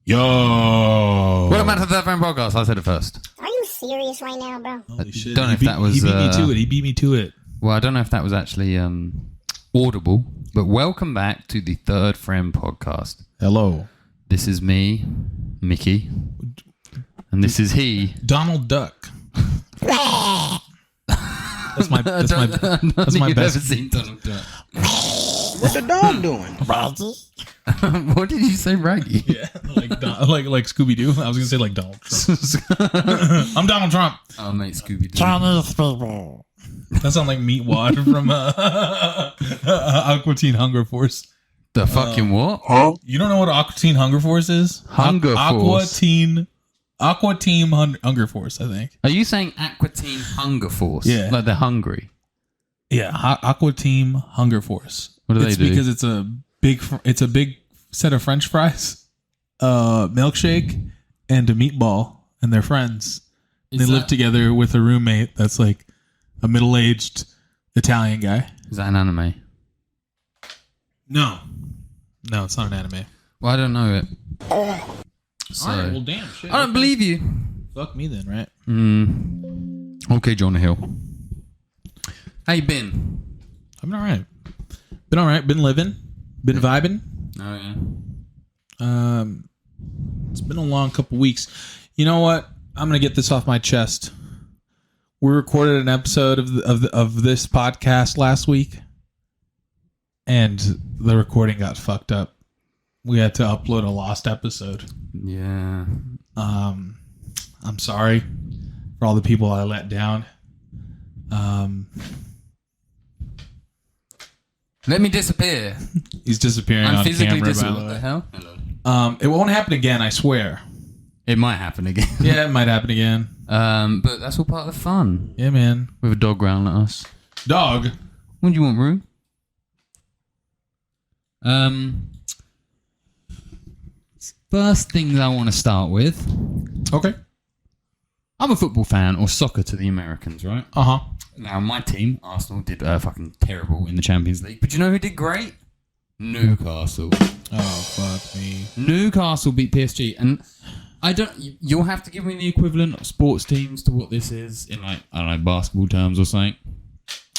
Yo! Welcome back to the Third Frame Podcast. I said it first. Are you serious right now, bro? Holy shit. Don't know if that was... He beat me to it. He beat me to it. Well, I don't know if that was actually audible, but welcome back to the Third Frame Podcast. Hello. This is me, Mickey, and this is he, Donald Duck. That's my best. Never seen Donald Duck. What's the dog doing? Raggy. What did you say, Raggy? Yeah, like Scooby Doo. I was gonna say like Donald Trump. I'm Donald Trump. Oh, mate, Scooby Doo. Chinese people. That sounds like Meatwad from Aqua Teen Hunger Force. The fucking what? Huh? You don't know what Aqua Teen Hunger Force is? Hunger Force. Aqua Teen Hunger Force. I think. Are you saying Aqua Teen Hunger Force? Yeah. Like they're hungry. Yeah, Aqua Teen Hunger Force. What do they do? Because it's a big set of French fries, milkshake, and a meatball, and they're friends. They live together with a roommate that's like a middle-aged Italian guy. Is that an anime? No, it's not an anime. Well, I don't know it. So, All right, well, damn shit. I don't believe you. Fuck me then, right? Okay, Jonah Hill. How you been? I've been all right. Been living. Been vibing. Oh yeah. It's been a long couple weeks. You know what? I'm gonna get this off my chest. We recorded an episode of this podcast last week, and the recording got fucked up. We had to upload a lost episode. Yeah. I'm sorry for all the people I let down. Let me disappear. He's disappearing I'm on physically camera. disappearing. By What the the way. hell? It won't happen again. I swear. It might happen again. Yeah, it might happen again. But that's all part of the fun. Yeah, man. With a dog growling at us. Dog. What do you want, Rue? First thing that I want to start with. Okay. I'm a football fan, or soccer to the Americans, right? Uh huh. Now, my team, Arsenal, did fucking terrible in the Champions League. But you know who did great? Newcastle. Oh, fuck me. Newcastle beat PSG. And I don't... You'll have to give me the equivalent of sports teams to what this is in, like, I don't know, basketball terms or something.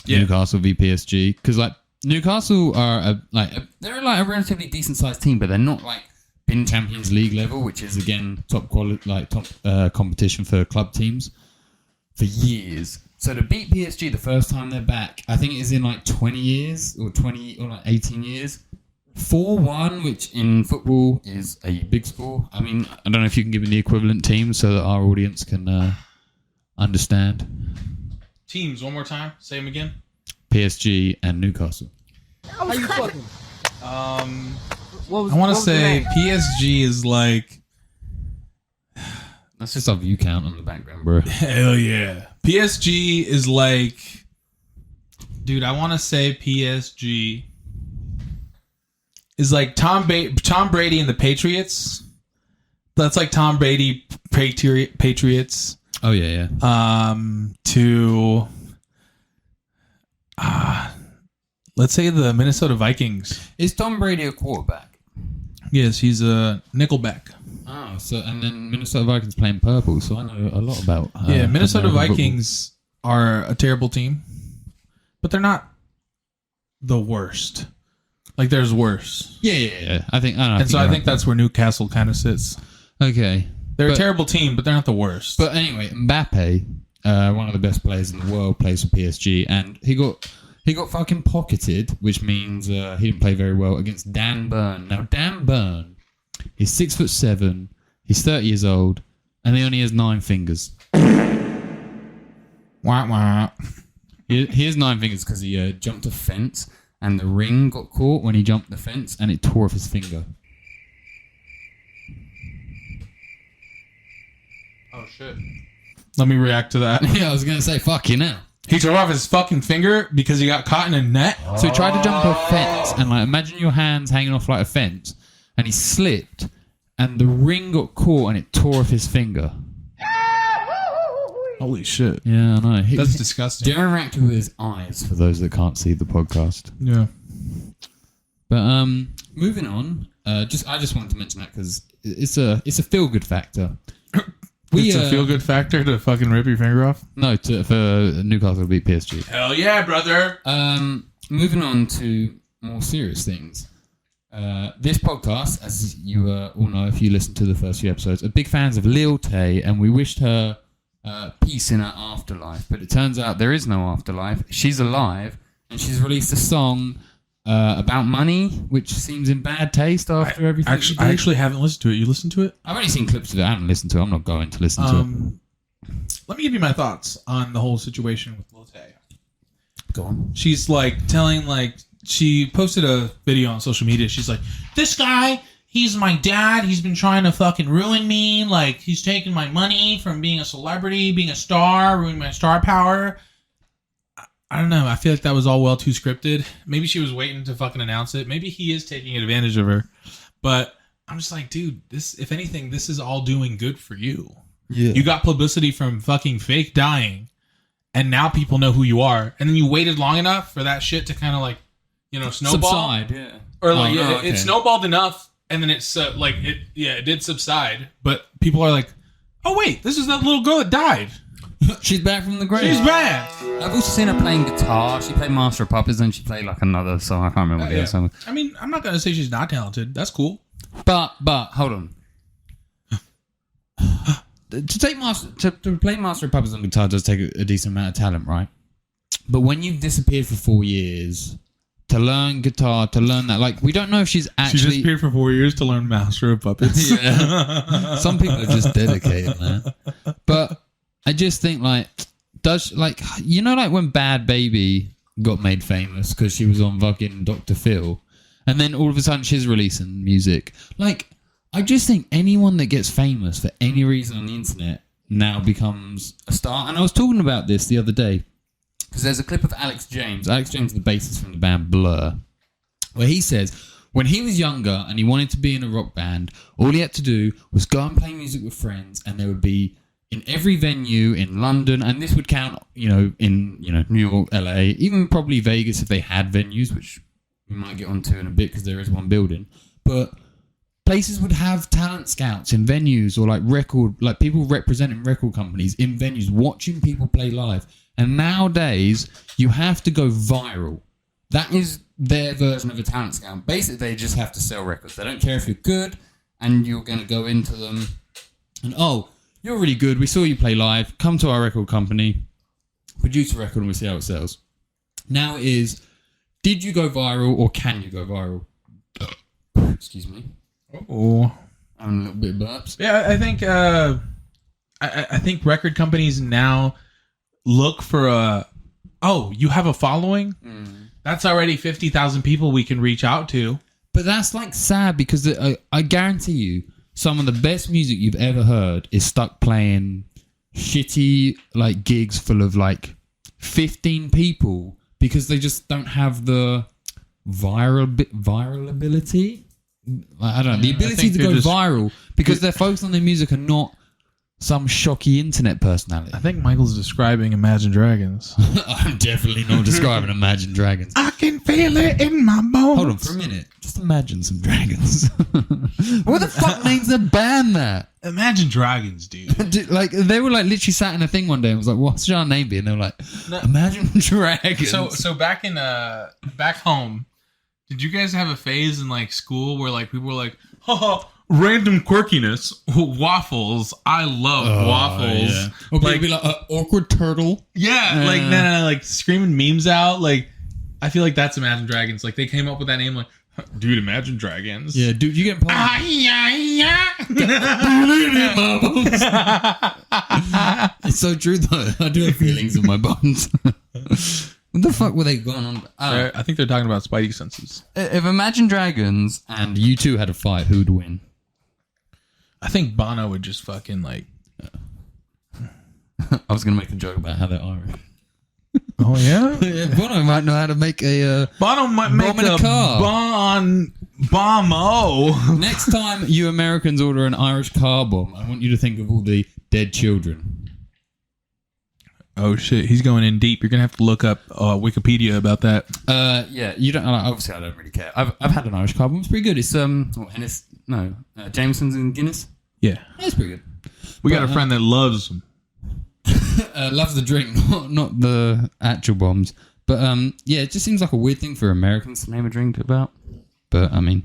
Yeah. Newcastle v PSG. Because, like, Newcastle are, they're like a relatively decent-sized team, but they're not, like, in Champions League level, which is, again, top competition for club teams for years. So to beat PSG the first time they're back, I think it is in like 20 years or 18 years. 4-1, which in football is a big score. I mean, I don't know if you can give me the equivalent team so that our audience can understand. Teams, one more time. Say them again. PSG and Newcastle. How you fucking? I want to say PSG is like... That's just our view count on the background, bro. Hell yeah. PSG is like... Dude, I want to say PSG is like Tom Brady and the Patriots. That's like Tom Brady Patriots. Oh, yeah. To... let's say the Minnesota Vikings. Is Tom Brady a quarterback? Yes, he's a nickelback. Oh, so and then Minnesota Vikings playing purple, so I know a lot about. Minnesota American Vikings are a terrible team, but they're not the worst. Like there's worse. Yeah. I think that's where Newcastle kind of sits. Okay, they're a terrible team, but they're not the worst. But anyway, Mbappe, one of the best players in the world, plays for PSG, and he got fucking pocketed, which means he didn't play very well against Dan Burn. Now Dan Burn. He's 6'7", he's 30 years old, and he only has 9 fingers. Wah, wah. He has 9 fingers because he jumped a fence, and the ring got caught when he jumped the fence, and it tore off his finger. Oh, shit. Let me react to that. Yeah, I was going to say, fuck you now. He tore off his fucking finger because he got caught in a net? So he tried to jump a fence, and like imagine your hands hanging off like a fence, and he slipped, and the ring got caught, and it tore off his finger. Holy shit. Yeah, I know. That's disgusting. Darren reacted with his eyes, for those that can't see the podcast. Yeah. But moving on, I just wanted to mention that because it's a feel good factor. It's a feel good factor to fucking rip your finger off. No, for Newcastle to beat PSG. Hell yeah, brother. Moving on to more serious things. This podcast, as you all know if you listen to the first few episodes, are big fans of Lil Tay, and we wished her peace in her afterlife. But it turns out there is no afterlife. She's alive, and she's released a song about money, which seems in bad taste after everything. I actually haven't listened to it. You listened to it? I've only seen clips of it. I haven't listened to it. I'm not going to listen to it. Let me give you my thoughts on the whole situation with Lil Tay. Go on. She's like telling she posted a video on social media. She's like, this guy, he's my dad. He's been trying to fucking ruin me. Like, he's taking my money from being a celebrity, being a star, ruining my star power. I don't know. I feel like that was all well too scripted. Maybe she was waiting to fucking announce it. Maybe he is taking advantage of her. But I'm just like, dude, this, if anything, this is all doing good for you. Yeah. You got publicity from fucking fake dying, and now people know who you are. And then you waited long enough for that shit to kind of like, snowball. Subside, yeah. Or like, it snowballed enough, and then it's it did subside. But people are like, oh wait, this is that little girl that died. She's back from the grave. She's back. I've also seen her playing guitar. She played Master of Puppets, and she played like another song. I can't remember what the other song was. I mean, I'm not gonna say she's not talented. That's cool. But hold on. To play Master of Puppets on guitar does take a decent amount of talent, right? But when you've disappeared for 4 years, to learn guitar, to learn that, like, we don't know if she's actually... She disappeared for 4 years to learn Master of Puppets. Yeah. Some people are just dedicated, man. But I just think, like, when Bad Baby got made famous because she was on fucking Dr. Phil, and then all of a sudden she's releasing music. Like, I just think anyone that gets famous for any reason on the internet now becomes a star. And I was talking about this the other day because there's a clip of Alex James. Alex James is the bassist from the band Blur, where he says when he was younger and he wanted to be in a rock band, all he had to do was go and play music with friends, and there would be in every venue in London, and this would count, in New York, LA, even probably Vegas if they had venues, which we might get onto in a bit because there is one building. But places would have talent scouts in venues, or people representing record companies in venues, watching people play live. And nowadays, you have to go viral. That is their version of a talent scout. Basically, they just have to sell records. They don't care if you're good and you're going to go into them and, you're really good. We saw you play live. Come to our record company, produce a record, and we see how it sells. Now it is, did you go viral or can you go viral? Excuse me. Oh, I'm a little bit burps. Yeah, I think I think record companies now look for you have a following? That's already 50,000 people we can reach out to. But that's like sad because I guarantee you, some of the best music you've ever heard is stuck playing shitty gigs full of 15 people because they just don't have the viral ability. I don't know, the ability to go viral because they're focused on their music and not some shocky internet personality. I think Michael's describing Imagine Dragons. I'm definitely not describing Imagine Dragons. I can feel it in my bones. Hold on for a minute. Just imagine some dragons. What the fuck names a band that? Imagine Dragons, dude. They were literally sat in a thing one day and was like, "What's your name be?" And they were like, "Imagine Dragons." So back in back home, did you guys have a phase in school where people were like, haha, random quirkiness, waffles. I love waffles. Yeah. Or people be like, awkward turtle. Yeah, screaming memes out. I feel like that's Imagine Dragons. They came up with that name. Dude, Imagine Dragons. Yeah, dude, you getting pumped? It's so true though. I do have feelings in my bones. What the fuck were they going on? I think they're talking about Spidey senses. If Imagine Dragons and U2 had a fight, who'd win? I think Bono would just fucking I was gonna make a joke about how they're Irish. Oh yeah? Yeah, Bono might know how to make a Bono might make bomb in a car. Bomb-o. Next time you Americans order an Irish car bomb, I want you to think of all the dead children. Oh shit, he's going in deep. You're gonna have to look up Wikipedia about that. Yeah, you don't. Obviously, I don't really care. I've had an Irish carbon. It's pretty good. It's Jameson's and Guinness. Yeah, It's pretty good. we got a friend that loves them. Loves the drink, not the actual bombs. But yeah, it just seems like a weird thing for Americans to name a drink about. But I mean,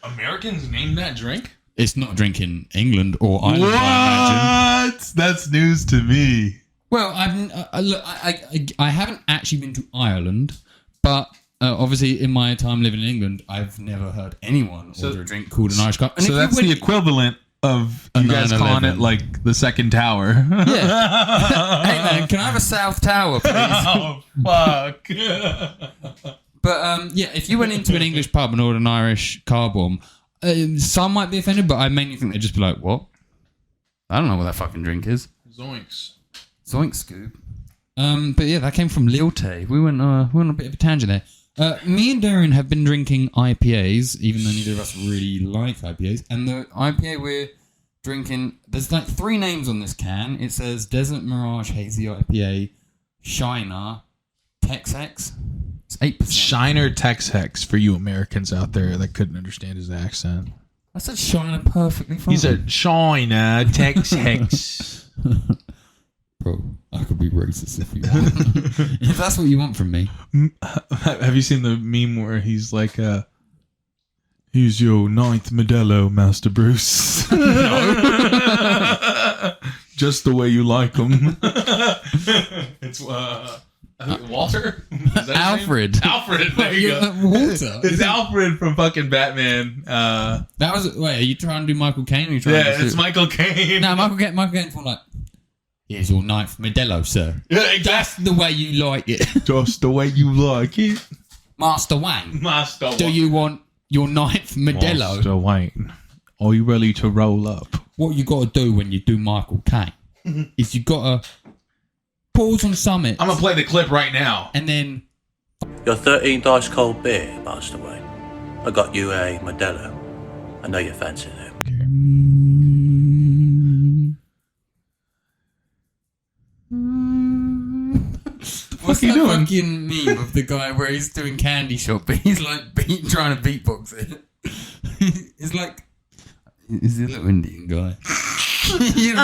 Americans name that drink? it's not a drink in England or Ireland. I imagine. What? That's news to me. Well, I haven't actually been to Ireland, but obviously in my time living in England, I've never heard anyone order a drink called an Irish Cup. And So that's the equivalent of you guys calling it like the second tower. Yeah. Hey man, can I have a South Tower, please? Oh, fuck. But yeah, if you went into an English pub and ordered an Irish car bomb, some might be offended, but I mainly think they'd just be like, "What? I don't know what that fucking drink is." Zoinks. Zoink scoop. But yeah, that came from Lilte. We went on a bit of a tangent there. Me and Derrian have been drinking IPAs, even though neither of us really like IPAs. And the IPA we're drinking, there's like 3 names on this can. It says Desert Mirage Hazy IPA, Shiner, Tex-Hex. It's 8%. Shiner Tex-Hex for you Americans out there that couldn't understand his accent. I said Shiner perfectly fine. He said Shiner Tex-Hex. Bro, I could be racist if you want. If that's what you want from me. Have you seen the meme where he's like, here's your 9th Modelo, Master Bruce. Just the way you like them. It's Walter? Is that his Alfred. name? Alfred, there you go. Walter. It's Alfred from fucking Batman. That was, wait, are you trying to do Michael Caine? Or are you trying to It's Michael Caine. No, Michael Caine's more like, here's your 9th Modelo, sir. Yeah, That's the way you like it. Just the way you like it. Master Wayne, Master Wayne. do you want your 9th Modelo? Master Wayne, are you ready to roll up? What you got to do when you do Michael Caine is you got to pause on summit. I'm going to play the clip right now. And then... Your 13th ice cold beer, Master Wayne. I got you a Modelo. I know you fancy them. What's he that doing? fucking meme of the guy where he's doing candy shop, but he's like trying to beatbox it? It's like... He's a little Indian guy. You know?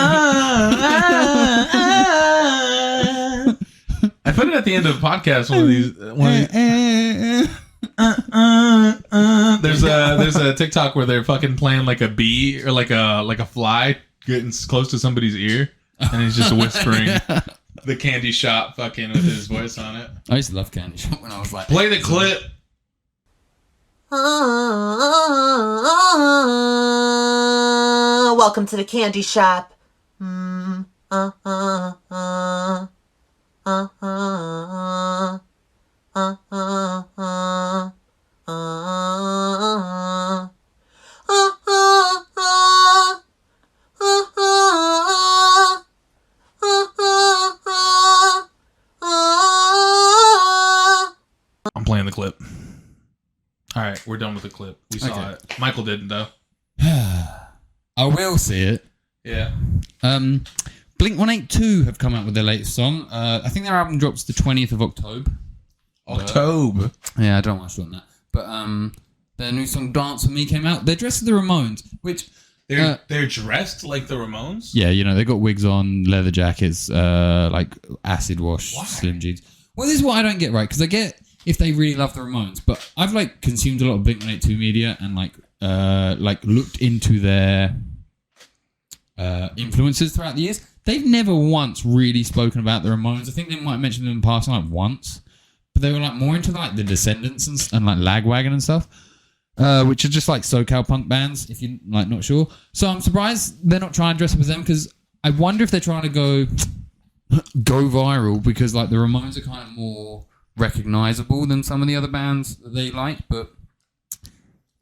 I put it at the end of the podcast. There's a TikTok where they're fucking playing like a bee or like a fly getting close to somebody's ear, and he's just whispering the candy shop fucking with his voice on it. I used to love candy shop when I was like... Play the clip. Welcome to the candy shop. I'm playing the clip. All right, we're done with the clip. We saw Okay. it. Michael didn't though. I will see it. Yeah. Blink-182 have come out with their latest song. I think their album drops the 20th of October. October. Yeah, I don't want to on that. But their new song Dance With Me came out. They're dressed as the Ramones, which... They're dressed like the Ramones? Yeah, you know, they got wigs on, leather jackets, like acid wash, Why? slim jeans. Well, this is what I don't get right, because I get if they really love the Ramones, but I've like consumed a lot of Blink-182 media and like looked into their influences throughout the years. They've never once really spoken about the Ramones. I think they might have mentioned them in passing like once, but they were like more into like the Descendants and like Lagwagon and stuff. Which are just like SoCal punk bands, if you're like not sure. So I'm surprised they're not trying to dress up as them, because I wonder if they're trying to go viral, because like the Ramones are kind of more recognizable than some of the other bands that they like. But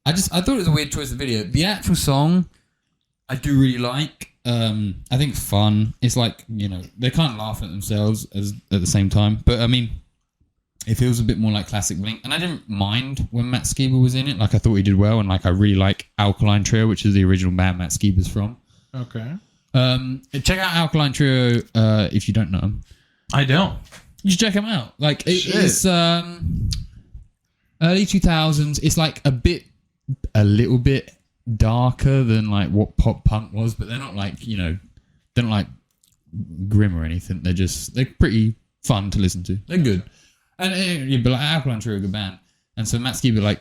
I thought it was a weird choice of video. The actual song I do really like. I think it's fun. It's like, you know, they're kind of laughing at themselves at the same time. But I mean, it feels a bit more like classic Blink, and I didn't mind when Matt Skiba was in it. Like, I thought he did well, and like I really like Alkaline Trio, which is the original band Matt Skiba's from. Okay. Check out Alkaline Trio if you don't know them. I don't. You should check them out. Like Shit. it's early 2000s. It's like a little bit darker than like what pop punk was, but they're not like they're not like grim or anything. They're pretty fun to listen to. They're good, and you'd be like Alkaline Trio, a good band. And so Matt Skiba, like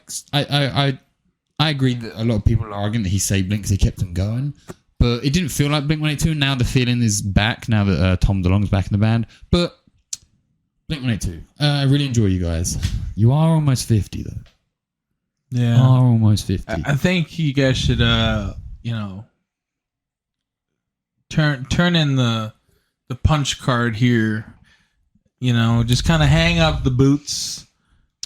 I agree that a lot of people are arguing that he saved Blink because he kept them going. But it didn't feel like Blink-182. Now the feeling is back. Now that Tom DeLonge's back in the band. But Blink-182. I really enjoy you guys. You are almost 50, though. Yeah. You are almost 50. I think you guys should, turn in the punch card here. Just kind of hang up the boots.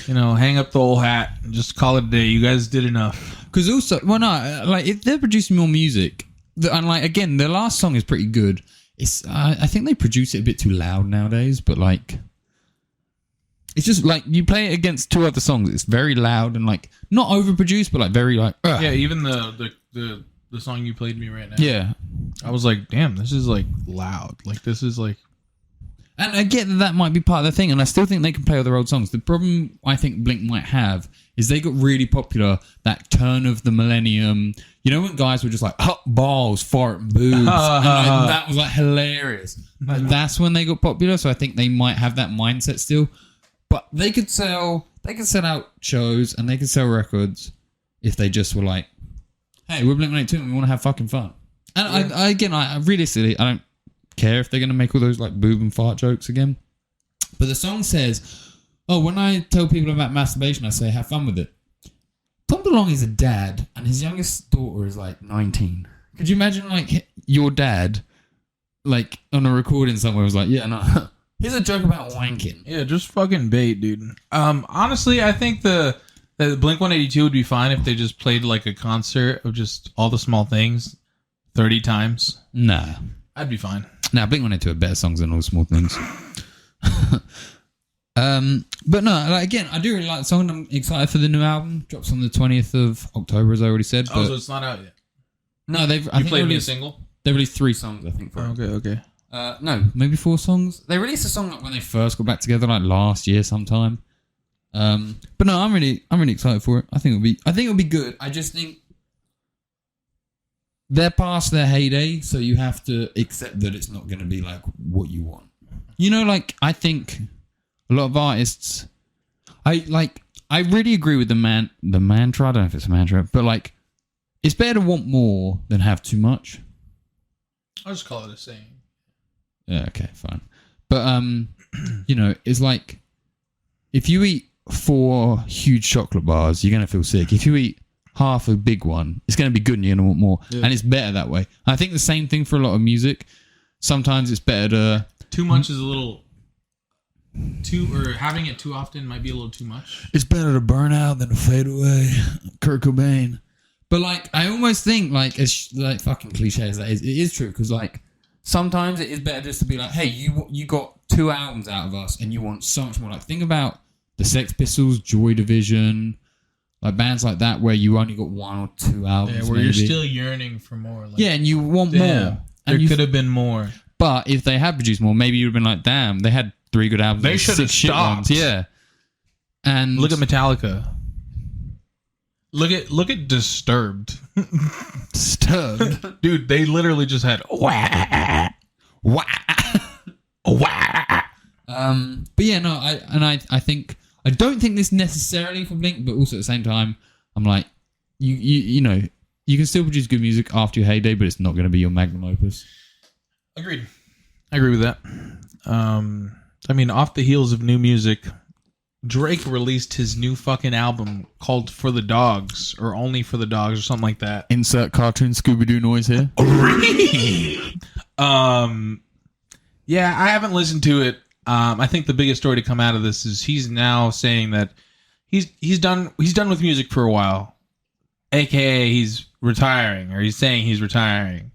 Hang up the old hat and just call it a day. You guys did enough. Because also, if they're producing more music, and like again, their last song is pretty good. It's I think they produce it a bit too loud nowadays, but like it's just like you play it against two other songs. It's very loud and like not overproduced, but like very like yeah. Even the song you played me right now. Yeah, I was like, damn, this is like loud. Like this is like. And I get that might be part of the thing, and I still think they can play other old songs. The problem I think Blink might have is they got really popular that turn of the millennium. When guys were just like, hot balls, fart, and boobs. And that was like hilarious. Like, that's when they got popular, so I think they might have that mindset still. But they could sell out shows, and they could sell records if they just were like, hey, we're Blink-182 and we want to have fucking fun. And I realistically, I don't care if they're going to make all those like boob and fart jokes again. But the song says, when I tell people about masturbation, I say, have fun with it. Tom DeLonge is a dad, and his youngest daughter is like 19. Could you imagine like your dad, like on a recording somewhere, was like, yeah, no, here's a joke about wanking. Yeah, just fucking bait, dude. Honestly, I think the Blink-182 would be fine if they just played like a concert of just all the small things 30 times. Nah. I'd be fine. Now, Blink-182 have better songs than All Small Things. But no, like again, I do really like the song. I'm excited for the new album. Drops on the 20th of October, as I already said. So it's not out yet. No, I think played me a single. They released 3 songs, I think. For it. Okay. No, maybe 4 songs. They released a song like when they first got back together, like last year sometime. But no, I'm really excited for it. I think it'll be good. I just think they're past their heyday, so you have to accept that it's not going to be like what you want. Like I think a lot of artists, I really agree with the mantra. I don't know if it's a mantra, but like it's better to want more than have too much. I'll just call it a saying. Yeah, okay, fine. But it's like if you eat 4 huge chocolate bars, you're gonna feel sick. If you eat half a big one, it's going to be good and you're going to want more. Yeah. And it's better that way. I think the same thing for a lot of music. Sometimes it's better to... Too much is a little... or having it too often might be a little too much. It's better to burn out than to fade away. Kurt Cobain. But like, I almost think like, as like fucking cliche as that is, it is true. Because like, sometimes it is better just to be like, hey, you got 2 albums out of us and you want so much more. Like, think about the Sex Pistols, Joy Division... Like bands like that where you only got 1 or 2 albums. Yeah, where maybe. You're still yearning for more. Like, yeah, and you want more. There could have been more. But if they had produced more, maybe you'd have been like, damn, they had 3 good albums. They should have stopped. Yeah. And look at Metallica. Look at Disturbed. Disturbed? Dude, they literally just had wah. Wah. Wah. But yeah, no, I think... I don't think this necessarily for Blink, but also at the same time, I'm like, you can still produce good music after your heyday, but it's not going to be your magnum opus. Agreed. I agree with that. Off the heels of new music, Drake released his new fucking album called For the Dogs, or Only for the Dogs, or something like that. Insert cartoon Scooby-Doo noise here. Yeah, I haven't listened to it. I think the biggest story to come out of this is he's now saying that he's done with music for a while, aka he's retiring, or he's saying he's retiring.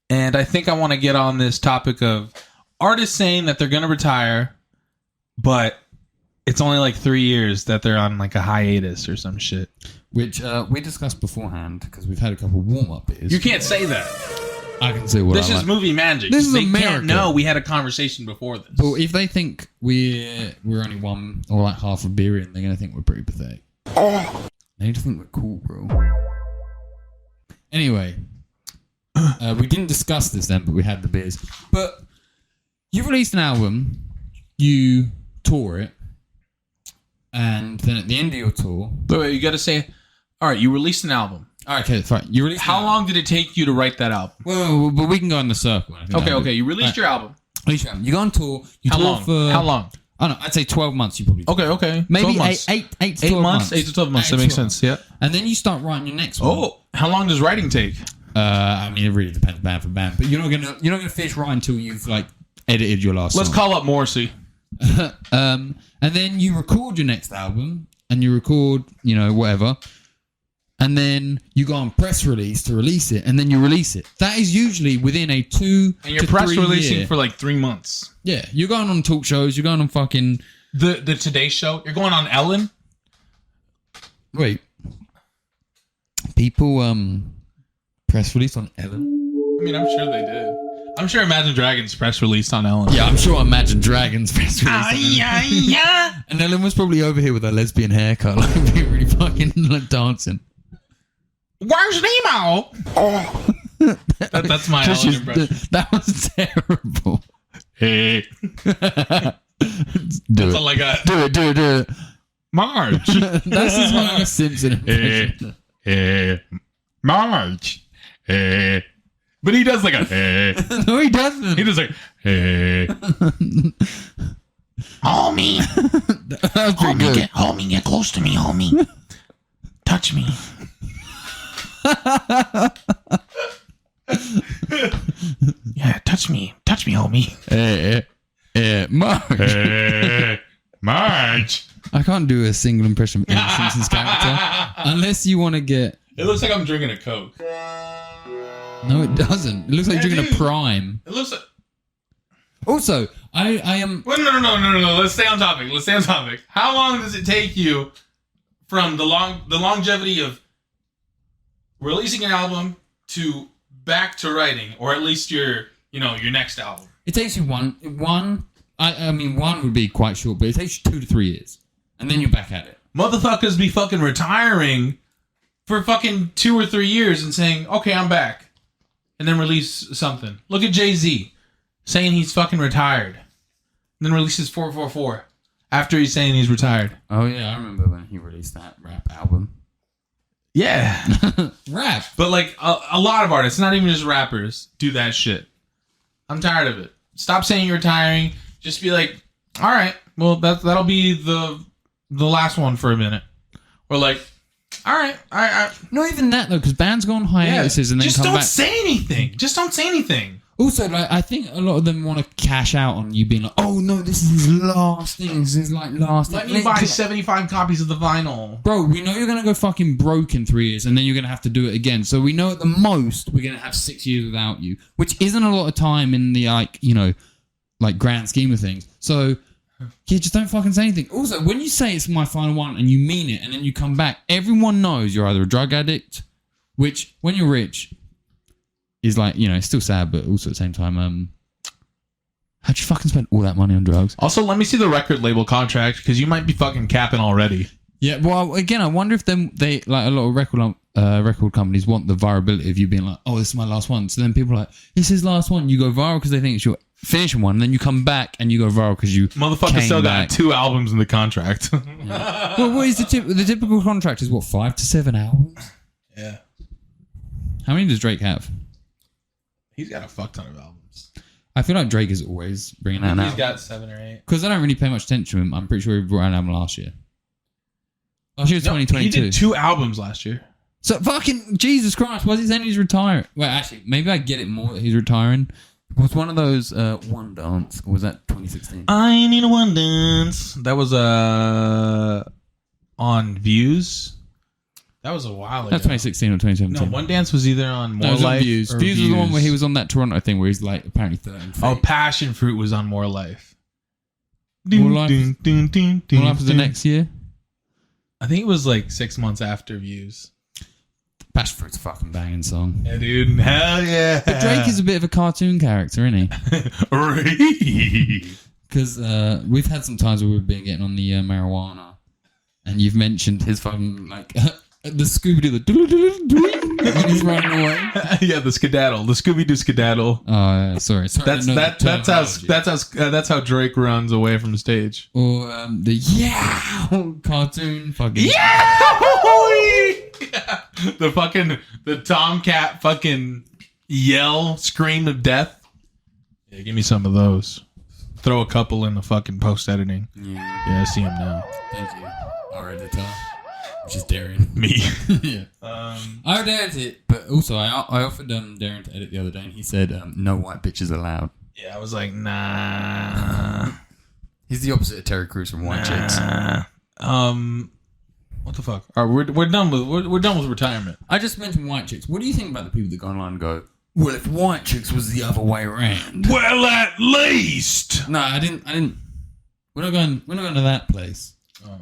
And I think I want to get on this topic of artists saying that they're going to retire, but it's only like 3 years that they're on like a hiatus or some shit. Which we discussed beforehand because we've had a couple warm-up beers. You can't say that. I can see what This I is like. movie magic. This is they America. can't know we had a conversation before this. But if they think we're only one or like half a beer in, they're gonna think we're pretty pathetic. They need to think we're cool, bro. Anyway, we didn't discuss this then, but we had the beers. But you released an album, you tour it, and then at the end of your tour, But wait, you got to say, all right, you released an album. all right, okay, fine. You released. How long did it take you to write that album? Well, but we can go in the circle. I think that'll Okay. be- You released your album. Release your album. You go on tour. You How tour long? for How long? I don't know. I'd say 12 months. You probably Okay. maybe 12 months. eight to 8 12 months. 8 to 12 months. That makes sense. Yeah. And then you start writing your next one. Oh, how long does writing take? I mean, it really depends band for band, but you're not gonna finish writing until you've like edited your last. Let's song. call up Morrissey. And then you record your next album, and you record, whatever, and then you go on press release to release it, and then you release it. That is usually within a 2 And you're to press 3 releasing year. for like 3 months. Yeah, you're going on talk shows. You're going on fucking The Today Show. You're going on Ellen. wait. People press release on Ellen. I mean, I'm sure they did. I'm sure Imagine Dragons press released on Ellen. Yeah, I'm sure Imagine Dragons press release. yeah. And Ellen was probably over here with her lesbian haircut, like being really fucking like dancing. Where's Nemo? That's my Ellen impression. That was terrible. Hey. Do That's it. all I got. Do it. Marge. That's his Homer Simpson impression. Hey. Marge. Hey. But he does like a hey. No, he doesn't. He does like hey. Homie. That was pretty good. Homie, get close to me, homie. Touch me. Yeah, touch me, homie. Marge. Marge. I can't do a single impression of any Simpsons character unless you want to get. It looks like I'm drinking a Coke. No, it doesn't. It looks like Yeah, drinking a dude. Prime. It looks like. Also, I am. Well, no. Let's stay on topic. How long does it take you from the longevity of releasing an album to back to writing, or at least your next album? It takes you one. I mean, one would be quite short, but it takes you 2 to 3 years, and then you're back at it. Motherfuckers be fucking retiring for fucking 2 or 3 years and saying, "Okay, I'm back," and then release something. Look at Jay-Z saying he's fucking retired, and then releases 444 after he's saying he's retired. Oh yeah, I remember when he released that rap album. Yeah. Rap. But like a lot of artists, not even just rappers, do that shit. I'm tired of it. Stop saying you're retiring. Just be like, all right, well that'll be the last one for a minute, or like, all right, I Not even that though, because bands go on hiatuses and then just come don't back. say anything. Just don't say anything. Also, like, I think a lot of them want to cash out on you being like, "Oh no, this is his last thing. This is like last." Let thing. me buy 75 copies of the vinyl. Bro, we know you're gonna go fucking broke in 3 years, and then you're gonna have to do it again. So we know at the most we're gonna have 6 years without you, which isn't a lot of time in the like grand scheme of things. So yeah, just don't fucking say anything. Also, when you say it's my final one and you mean it, and then you come back, everyone knows you're either a drug addict, which when you're rich is like, it's still sad, but also at the same time, how'd you fucking spend all that money on drugs? Also, let me see the record label contract, because you might be fucking capping already. Yeah, well, again, I wonder if they like a lot of record companies want the virality of you being like, "Oh, this is my last one." So then people are like, "This is last one." You go viral because they think it's your finishing one, and then you come back and you go viral because you Motherfucker came still back. got 2 albums in the contract. Well, what is the typical contract? Is what, 5 to 7 albums? Yeah. How many does Drake have? He's got a fuck ton of albums. I feel like Drake is always bringing out an He's album got 7 or 8. because I don't really pay much attention to him. I'm pretty sure he brought out an album last year. Last year was 2022. He did 2 albums last year. So fucking Jesus Christ, what's he saying he's retiring? Well, actually, maybe I get it more that he's retiring. Was one of those One Dance, or was that 2016? I need a one dance. That was on Views. That was a while ago. That's 2016 or 2017. No, One Dance was either on More No, it was on Life Views. or Views was the one where he was on that Toronto thing where he's like apparently 13. Oh, Passion Fruit was on More Life. More Life- What happens the dun. next year? I think it was like 6 months after Views. Passion Fruit's a fucking banging song. Yeah, dude. Hell yeah. But Drake is a bit of a cartoon character, isn't he? Because we've had some times where we've been getting on the marijuana, and you've mentioned his fucking like the Scooby-Doo, when he's running away. Yeah, the skedaddle, the Scooby-Doo skedaddle. Oh, sorry. That's how Drake runs away from the stage. Or the cartoon fucking The Tomcat fucking yell scream of death. Yeah, give me some of those. Throw a couple in the fucking post editing. Yeah, I see him now. Thank you, our editor, which is Derrian. Me. Yeah. I would edit it, but also I offered Derrian to edit the other day, and he said no white bitches allowed. Yeah, I was like, nah. He's the opposite of Terry Crews from White Chicks. What the fuck? All right, we're done with retirement. I just mentioned White Chicks. What do you think about the people that go online and go, well, if White Chicks was the other way around? Well, at least. No, I didn't. We're not going to that place. Oh.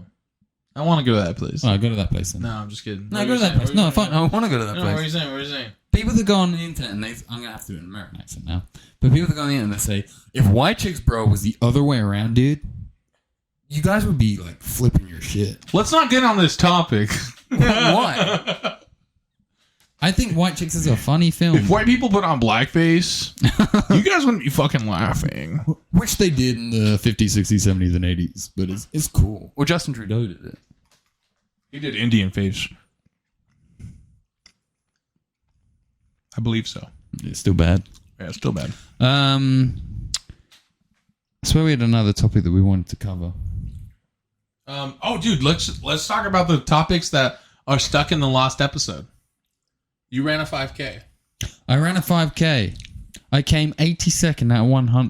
I want to go to that place. All right, go to that place then. No, I'm just kidding. No, go to that place. No, fine. I want to go to that place. What are you saying? What are you saying? People that go on the internet and I'm going to have to do an American accent now. But people that go on the internet and they say, if White Chicks, bro, was the other way around, dude, you guys would be like flipping your shit. Let's not get on this topic. Why? I think White Chicks is a funny film. If white people put on blackface, you guys wouldn't be fucking laughing. Which they did in the 50s, 60s, 70s, and 80s. But it's cool. Or Justin Trudeau did it. He did Indian face. I believe so. It's still bad. Yeah, it's still bad. I swear we had another topic that we wanted to cover. Dude, let's talk about the topics that are stuck in the last episode. You ran a 5K. I ran a 5K. I came 82nd out of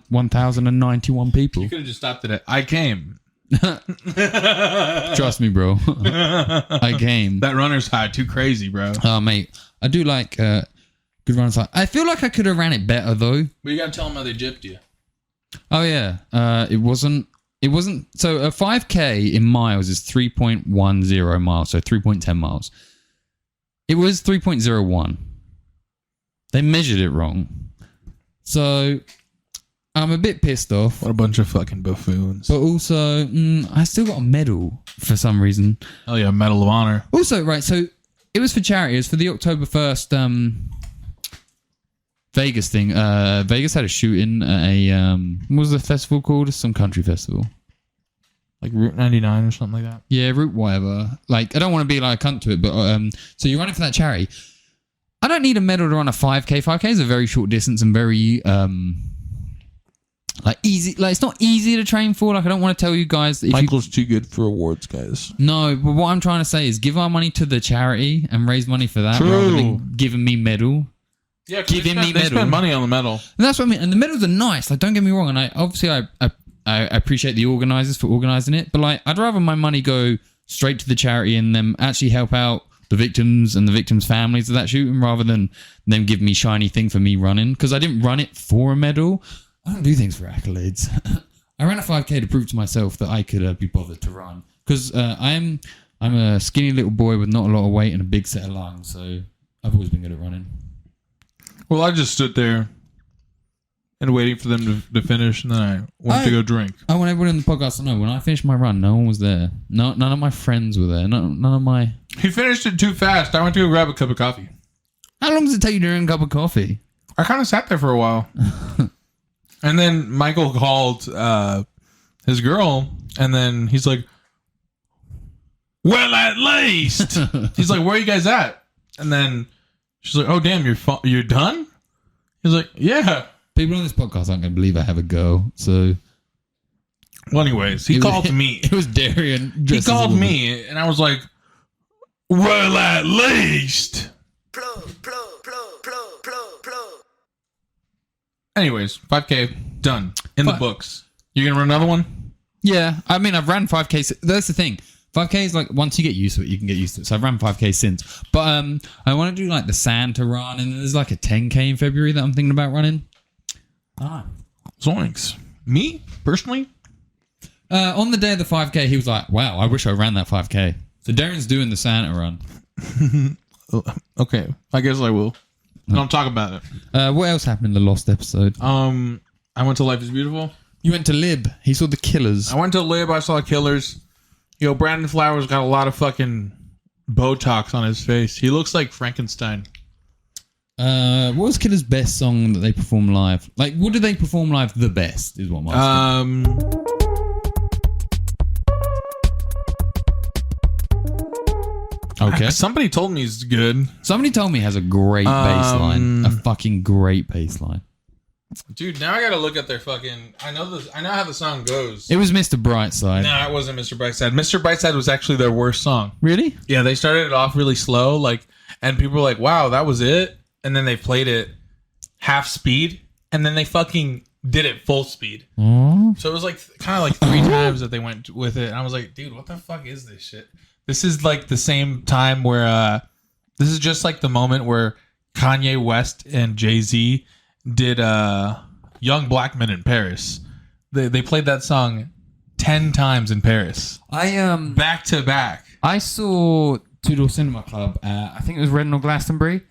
1,091 people. You could have just stopped it. I came. Trust me, bro. I came. That runner's high, too crazy, bro. Oh, mate. I do like good runners high. I feel like I could have ran it better, though. But you got to tell them how they gypped you. Oh, yeah. It wasn't. So a 5K in miles is 3.10 miles. So 3.10 miles. It was 3.01. They measured it wrong. So I'm a bit pissed off. What a bunch of fucking buffoons. But also, I still got a medal for some reason. Oh yeah, Medal of Honor. Also, right, so it was for charity. It was for the October 1st Vegas thing. Vegas had a shooting at a, what was the festival called? Some country festival. Like Route 99 or something like that? Yeah, Route whatever. Like, I don't want to be like a cunt to it, but so you're running for that charity. I don't need a medal to run a 5K. 5K is a very short distance and very, like, easy. Like, it's not easy to train for. Like, I don't want to tell you guys that if Michael's too good for awards, guys. No, but what I'm trying to say is give our money to the charity and raise money for that True. rather than giving me medal. Yeah, giving me they medal. spend money on the medal. And that's what I mean. And the medals are nice. Like, don't get me wrong. And I appreciate the organisers for organising it. But, like, I'd rather my money go straight to the charity and them actually help out the victims and the victims' families of that shooting rather than them give me shiny thing for me running. Because I didn't run it for a medal. I don't do things for accolades. I ran a 5K to prove to myself that I could be bothered to run. Because I'm a skinny little boy with not a lot of weight and a big set of lungs. So I've always been good at running. Well, I just stood there and waiting for them to finish, and then I went to go drink. I want everyone in the podcast to know, when I finished my run, no one was there. None of my friends were there. None of my... He finished it too fast. I went to go grab a cup of coffee. How long does it take you to drink a cup of coffee? I kind of sat there for a while. And then Michael called his girl, and then he's like, well, at least. He's like, where are you guys at? And then she's like, oh, damn, you're done? He's like, yeah. People on this podcast aren't going to believe I have a girl, so... Well, anyways, he called me. It was Derrian. He called me, and I was like, well, at least. Anyways, 5K, done. In the books. You going to run another one? Yeah, I mean, I've ran 5K. That's the thing. 5K is like, once you get used to it, you can get used to it. So I've ran 5K since. But I want to do like the Santa run, and there's like a 10K in February that I'm thinking about running. Zoinks. Me, personally? On the day of the 5K, he was like, wow, I wish I ran that 5K. So Darren's doing the Santa run. Okay, I guess I will. Don't talk about it. What else happened in the Lost episode? I went to Life is Beautiful. You went to Lib. He saw the Killers. I went to Lib. I saw Killers. Yo, Brandon Flowers got a lot of fucking Botox on his face. He looks like Frankenstein. What was Killers' best song that they performed live? Like, what did they perform live the best? Is what I'm asking. Okay. Somebody told me it's good. Somebody told me it has a great bass line. A fucking great bass line. Dude, now I gotta look at their fucking... I know how the song goes. It was Mr. Brightside. No, it wasn't Mr. Brightside. Mr. Brightside was actually their worst song. Really? Yeah, they started it off really slow, like, and people were like, wow, that was it? And then they played it half speed, and then they fucking did it full speed. Aww. So it was like kind of like 3 times that they went with it. And I was like, dude, what the fuck is this shit? This is like the same time where this is just like the moment where Kanye West and Jay-Z did Young Black Men in Paris. They played that song 10 times in Paris. Back to back. I saw Two Door Cinema Club. I think it was Reading or Glastonbury.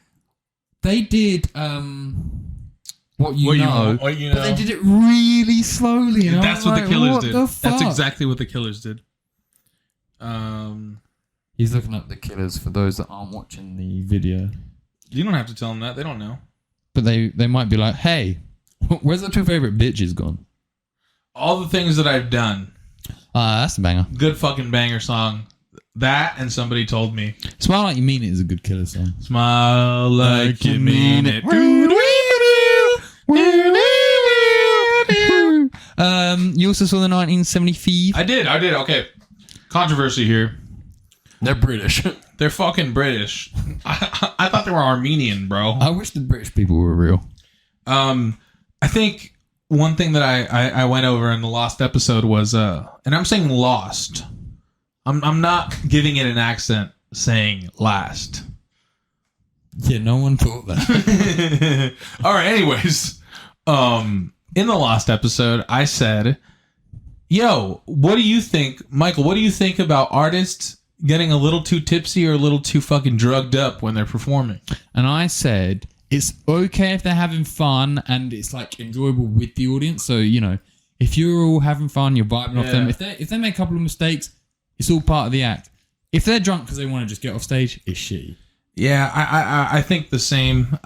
They did What You Know, but they did it really slowly. And that's what the Killers did. The fuck? That's exactly what the Killers did. He's looking up the Killers for those that aren't watching the video. You don't have to tell them that. They don't know. But they might be like, hey, where's the 2 favorite bitches gone? All the things that I've done. That's a banger. Good fucking banger song. That and Somebody Told Me. Smile Like You Mean It is a good Killer song. Smile like you mean it. You also saw the 1975. I did. Okay. Controversy here. They're British. They're fucking British. I thought they were Armenian, bro. I wish the British people were real. I think one thing that I went over in the Lost episode was, and I'm saying lost. I'm not giving it an accent saying last. Yeah, no one thought that. All right, anyways. In the Lost episode, I said, yo, what do you think, Michael, what do you think about artists getting a little too tipsy or a little too fucking drugged up when they're performing? And I said, it's okay if they're having fun and it's like enjoyable with the audience. So, you know, if you're all having fun, you're vibing off them. If they make a couple of mistakes, it's all part of the act. If they're drunk because they want to just get off stage, it's shitty. Yeah, I think the same.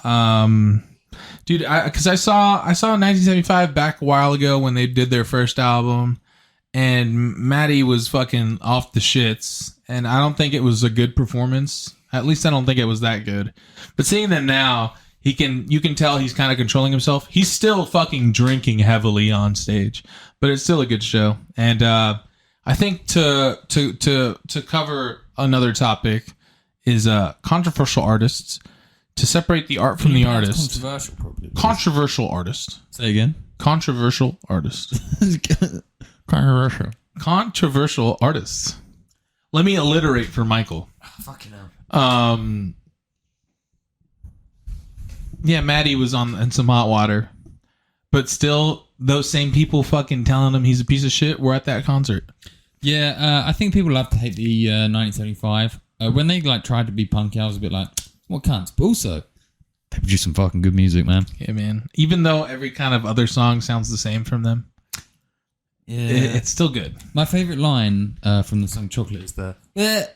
Dude, because I saw 1975 back a while ago when they did their first album, and Maddie was fucking off the shits, and I don't think it was a good performance. At least I don't think it was that good. But seeing them now, you can tell he's kind of controlling himself. He's still fucking drinking heavily on stage, but it's still a good show. And I think to cover another topic is controversial artists. To separate the art from the artist. Controversial, probably. Controversial artist. Say again. Controversial artist. Controversial. Controversial artists. Let me alliterate for Michael. Fucking hell. Yeah, Maddie was in some hot water, but still, those same people fucking telling him he's a piece of shit were at that concert. Yeah, I think people love to hate the 1975. When they like tried to be punky, I was a bit like, what cunts? But also, they produce some fucking good music, man. Yeah, man. Even though every kind of other song sounds the same from them, it's still good. My favorite line from the song Chocolate is the... I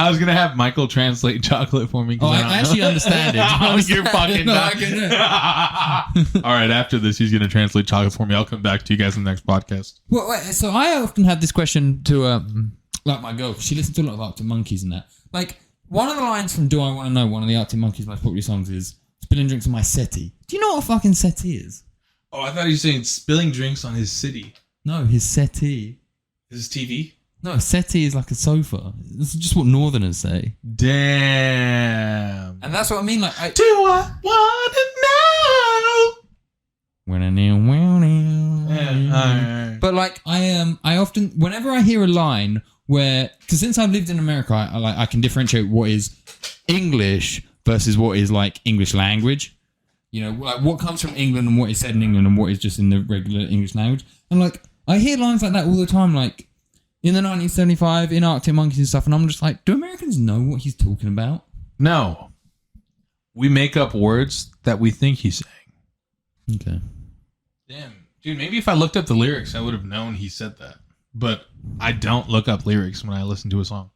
was going to have Michael translate chocolate for me. Oh, I actually understand it. You're fucking no, I can. All right, after this, he's going to translate chocolate for me. I'll come back to you guys in the next podcast. Well, so I often have this question to... like my girl, she listens to a lot of Arctic Monkeys and that. Like, one of the lines from Do I Want to Know, one of the Arctic Monkeys' most popular songs is spilling drinks on my settee. Do you know what a fucking settee is? Oh, I thought you were saying spilling drinks on his city. No, his settee. His TV? No, a settee is like a sofa. This is just what Northerners say. Damn. And that's what I mean. Like, do I want to know? But like, I often, whenever I hear a line where, because since I've lived in America, I can differentiate what is English versus what is like English language. You know, like what comes from England and what is said in England and what is just in the regular English language. And like, I hear lines like that all the time. Like, in the 1975 in Arctic Monkeys and stuff, and I'm just like, do Americans know what he's talking about? No. We make up words that we think he's saying. Okay. Damn. Dude, maybe if I looked up the lyrics, I would have known he said that. But I don't look up lyrics when I listen to a song.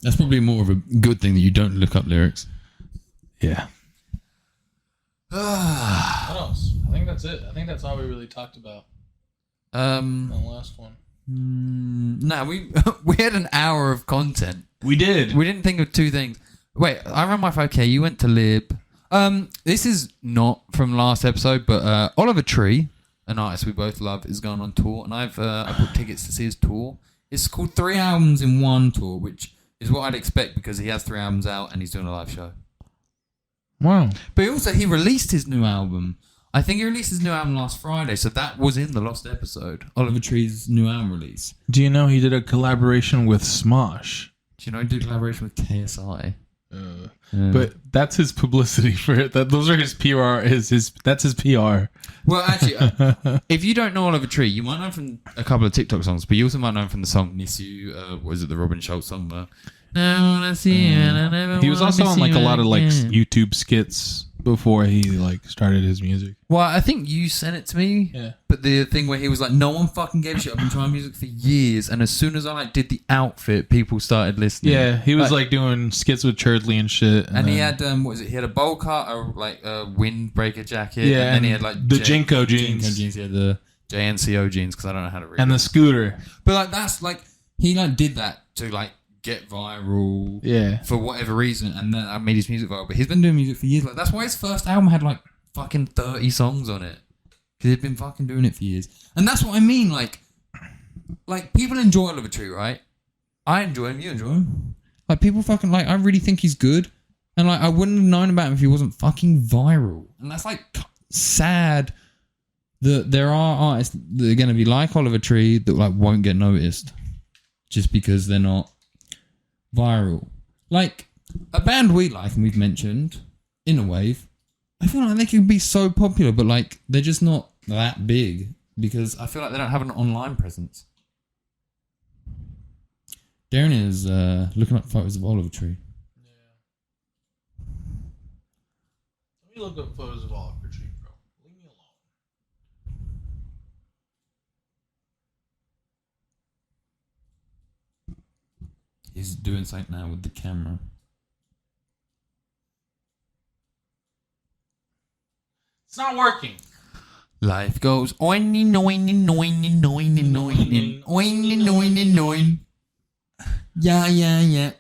That's probably more of a good thing that you don't look up lyrics. Yeah. What else? I think that's it. I think that's all we really talked about. The last one. No, we had an hour of content. We did. We didn't think of two things. Wait, I ran my 5K. You went to Lib. This is not from last episode, but Oliver Tree, an artist we both love, is going on tour, and I bought tickets to see his tour. It's called 3 albums in one tour, which is what I'd expect because he has 3 albums out and he's doing a live show. Wow. But he released his new album. I think he released his new album last Friday, so that was in the lost episode. Oliver Tree's new album release. Do you know he did a collaboration with Smosh? Do you know he did a collaboration with KSI? But that's his publicity for it. Those are his PR. That's his PR. Well, actually, if you don't know Oliver Tree, you might know him from a couple of TikTok songs, but you also might know him from the song "Miss You." Was it the Robin Schulz song? He was also on like a lot of like YouTube skits before he like started his music. Well, I think you sent it to me. Yeah. But the thing where he was like, no one fucking gave a shit. I've been trying music for years, and as soon as I like did the outfit, people started listening. Yeah, he was like doing skits with Churdley and shit. And he had what was it? He had a bowl cut, a windbreaker jacket. Yeah, and then he had like the Jinko jeans. Jinko jeans. He had the JNCO jeans because I don't know how to read. And the scooter. But like that's like he like did that to like get viral. Yeah. For whatever reason, and then I made his music viral. But he's been doing music for years. Like that's why his first album had like fucking 30 songs on it. Because he'd been fucking doing it for years. And that's what I mean, like people enjoy Oliver Tree, right? I enjoy him, you enjoy him. Like, people fucking, like, I really think he's good. And, like, I wouldn't have known about him if he wasn't fucking viral. And that's, like, sad that there are artists that are going to be like Oliver Tree that, like, won't get noticed. Just because they're not viral. Like, a band we like, and we've mentioned, Inner Wave, I feel like they could be so popular, but like they're just not that big because I feel like they don't have an online presence. Derrian is looking up photos of Oliver Tree. Yeah. Let me look up photos of Oliver Tree, bro. Leave me alone. He's doing something now with the camera. It's not working. Life goes oiny noiny noiny noiny noiny oiny noiny noiny. Yeah.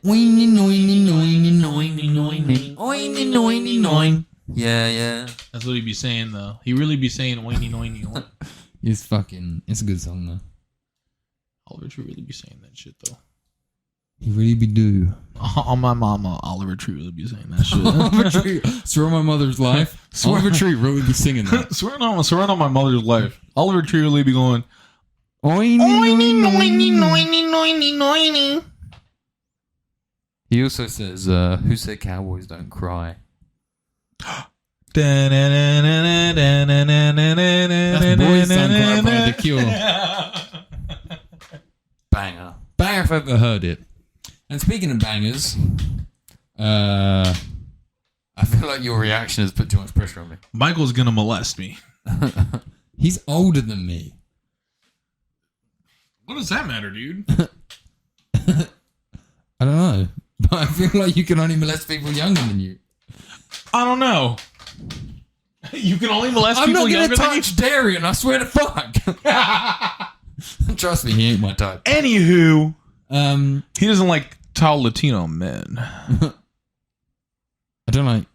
Oiny noiny noiny noiny noiny oiny noiny noiny. Yeah. That's what he'd be saying though. He really be saying oiny noiny oiny. It's a good song though. Oliver Tree really be saying that shit though. He really be do. On my mama, Oliver Tree really be saying that shit. Oliver Tree, swear on my mother's life. Oliver Tree really be singing that. swear on my mother's life. Oliver Tree really be going. Oiny Noiny, noiny, noiny, noiny. He also says, "Who said cowboys don't cry?" That's Boys Don't Cry by The Cure. Banger if I've ever heard it. And speaking of bangers, I feel like your reaction has put too much pressure on me. Michael's gonna molest me. He's older than me. What does that matter, dude? I don't know, but I feel like you can only molest people younger than you. I don't know. You can only molest I'm people not younger gonna than you? touch Derrian, I swear to fuck. Trust me, he ain't my type. Anywho, He he doesn't like tall Latino men. I don't like.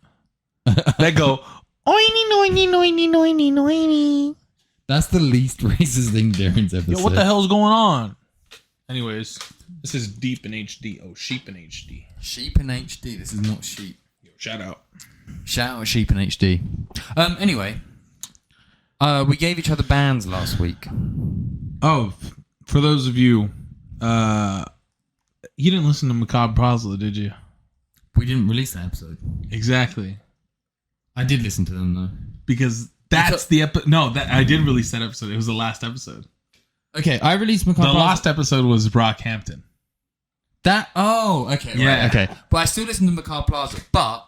They go, Oiny, noiny, noiny, noiny, noiny. That's the least racist thing Derrian's ever yo, said. what the hell's going on? Anyways, this is deep in HD. Oh, sheep in HD. Sheep in HD. This is not sheep. Yo, shout out. Shout out Sheep in HD. Anyway, we gave each other bands last week. Oh, for those of you, you didn't listen to Macabre Prosla, did you? We didn't release that episode. Exactly. I did listen to them though. Because that's the episode. No, that I did release that episode. It was the last episode. Okay, I released Macabre The Plaza. last episode was Brockhampton. Okay. Yeah. Right, okay. But I still listen to Macabre Plaza, but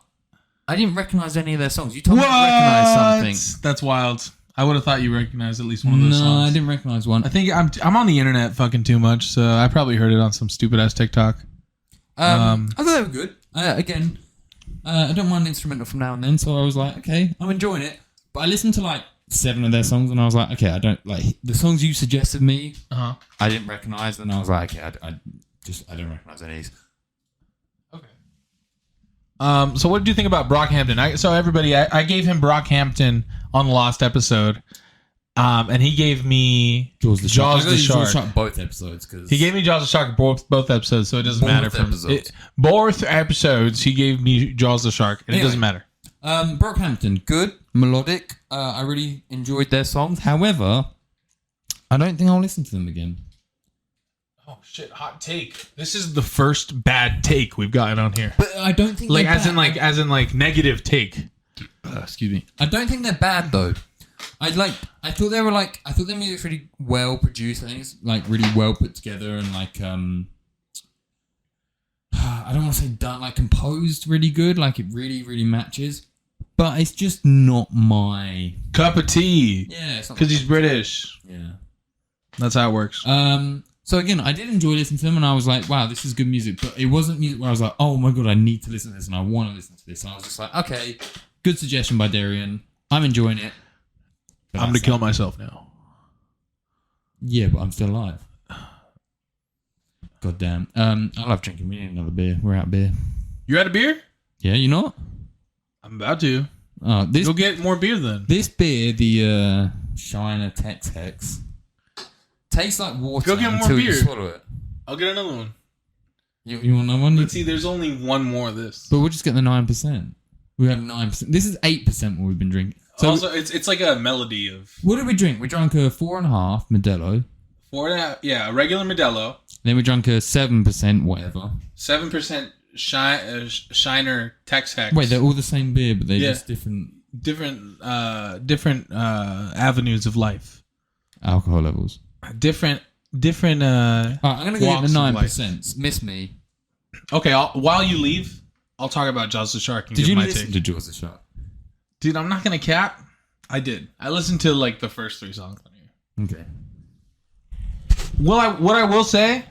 I didn't recognize any of their songs. You told me to recognize something. That's wild. I would have thought you recognized at least one of those songs. No, I didn't recognize one. I think I'm on the internet fucking too much, so I probably heard it on some stupid ass TikTok. I thought they were good. Again, I don't mind instrumental from now and then, so I was like, okay, I'm enjoying it. But I listened to like 7 of their songs, and I was like, okay, I don't like the songs you suggested me. I didn't recognize, and I was like, okay, I didn't recognize any of these. Okay. So what did you think about Brockhampton? I gave him Brockhampton on the last episode, and he gave me Jaws the Shark. Jaws the Shark. Both episodes, because He gave me Jaws the Shark both episodes, so it doesn't matter. Both episodes, he gave me Jaws the Shark, and it doesn't matter. Brockhampton, good, melodic. I really enjoyed their songs. However, I don't think I'll listen to them again. Oh shit! Hot take. This is the first bad take we've gotten on here. But I don't think As in negative take. Excuse me. I don't think they're bad though. I thought they were I thought their music was really well produced. I think it's like really well put together and like I don't want to say done, like composed really good. Like it really, really matches. But it's just not my Cup of tea. Yeah, because he's British. Yeah, that's how it works. So again, I did enjoy listening to them, and I was like, "Wow, this is good music." But it wasn't music where I was like, "Oh my god, I need to listen to this, and I want to listen to this." And I was just like, "Okay, good suggestion by Derrian. I'm enjoying it." But I'm gonna kill myself now. Yeah, but I'm still alive. God damn. I love drinking. We need another beer. We're out of beer. You had a beer? Yeah, you not? I'm about to. Go get more beer then. This beer, the Shiner Tex Hex, tastes like water. Go get more until beer. You swallow it. I'll get another one. You want another one? Let's see. There's only one more of this. But we'll just get the 9%. We have 9%. This is 8% what we've been drinking. So also, it's like a melody of. What did we drink? We drank a 4.5 Modelo. 4.5. Yeah, a regular Modelo. Then we drank a 7% whatever. 7% Shiner Tex Hex. Wait, they're all the same beer, but they're just different avenues of life. Alcohol levels. Different. All right, I'm gonna go get the 9%. Miss me. Okay, while you leave, I'll talk about Jaws the Shark. And Did give you my listen take. to Jaws the Shark? Dude, I'm not gonna cap. I did. I listened to like the first 3 songs on here. Okay. Well, what I will say,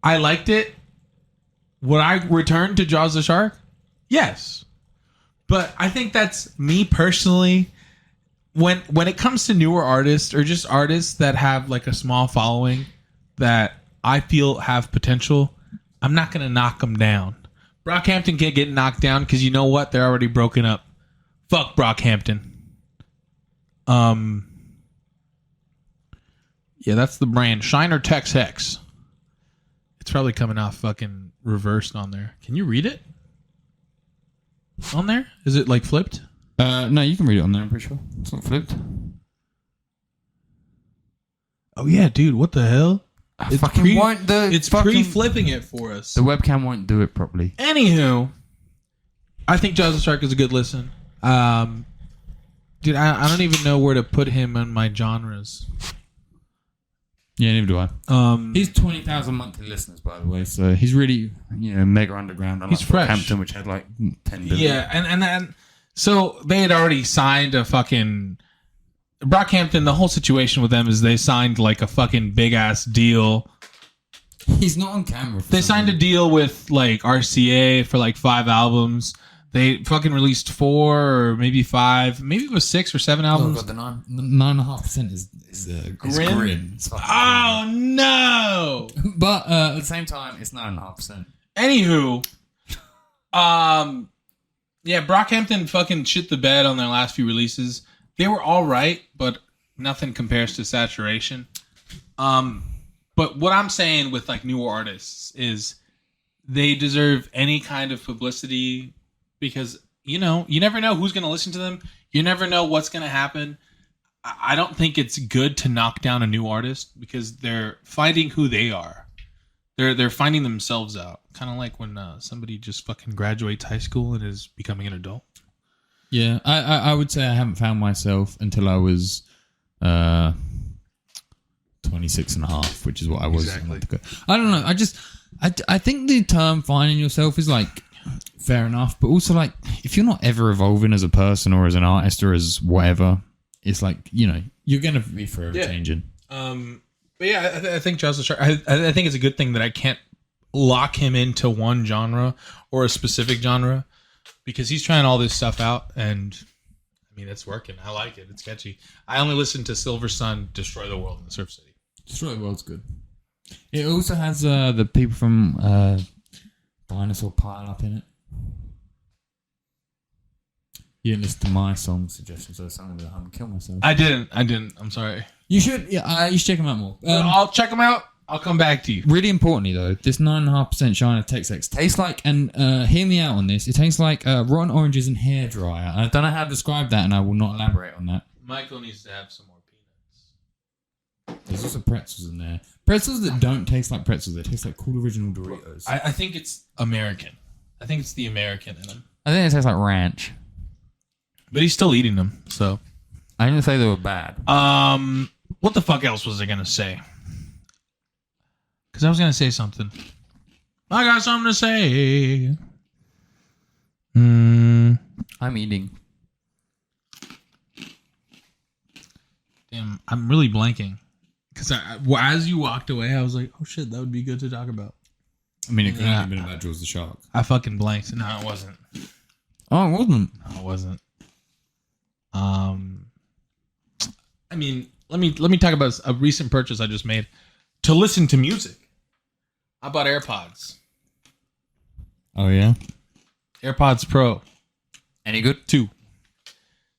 I liked it. Would I return to Jaws the Shark? Yes. But I think that's me personally. When it comes to newer artists or just artists that have like a small following that I feel have potential, I'm not going to knock them down. Brockhampton can't get knocked down because you know what? They're already broken up. Fuck Brockhampton. Yeah, that's the brand. Shiner Tex Hex. It's probably coming off fucking reversed on there. Can you read it? On there? Is it like flipped? No, you can read it on there, I'm pretty sure. It's not flipped. Oh yeah, dude, what the hell? It's pre-flipping it for us. The webcam won't do it properly. Anywho, I think Jaws the Shark is a good listen. Dude, I don't even know where to put him in my genres. Yeah, neither do I. He's 20,000 monthly listeners, by the way, so he's really, mega underground. He's fresh. Hampton, which had like 10 billion. Yeah, and so they had already signed a fucking Brockhampton. The whole situation with them is they signed like a fucking big ass deal. He's not on camera. They signed a deal with like RCA for like 5 albums. They fucking released 4 or maybe 5, maybe it was 6 or 7 albums. Oh god, the 9.5% is grim. Oh no! But at the same time, it's 9.5%. Anywho, yeah, Brockhampton fucking shit the bed on their last few releases. They were all right, but nothing compares to Saturation. But what I'm saying with like newer artists is they deserve any kind of publicity because you never know who's going to listen to them. You never know what's going to happen. I don't think it's good to knock down a new artist because they're finding who they are. They're finding themselves out. Kind of like when somebody just fucking graduates high school and is becoming an adult. Yeah, I would say I haven't found myself until I was 26.5, which is what I was. Exactly. I don't know. I think the term finding yourself is like fair enough, but also like if you're not ever evolving as a person or as an artist or as whatever, it's like, you know, you're gonna be forever changing. But yeah, I think Josh is sharp. I think it's a good thing that I can't lock him into one genre or a specific genre because he's trying all this stuff out, and I mean it's working. I like it. It's catchy. I only listen to Silver Sun, Destroy the World, and Surf City. Destroy the World's good. It also has the people from Dinosaur Pile Up in it. You didn't listen to my song suggestions, so I'm going to kill myself. I didn't. I'm sorry. You should. Yeah, you should check them out more. I'll check them out. I'll come back to you. Really importantly, though, this 9.5% China Tex-X tastes like, and hear me out on this, it tastes like rotten oranges and hairdryer. I don't know how to describe that, and I will not elaborate on that. Michael needs to have some more peanuts. There's also pretzels in there. Pretzels that don't taste like pretzels, they taste like cool original Doritos. I think it's American. I think it's the American in them. I think it tastes like ranch. But he's still eating them, so. I didn't say they were bad. What the fuck else was I gonna say? Because I was gonna say something. I got something to say. I'm eating. Damn, I'm really blanking. Because as you walked away, I was like, oh shit, that would be good to talk about. I mean, it could have been about Jaws the Shark. I fucking blanked. No, it wasn't. Oh, it wasn't? No, it wasn't. I mean, let me talk about a recent purchase I just made to listen to music. I bought AirPods. Oh yeah, AirPods Pro. Any good? 2.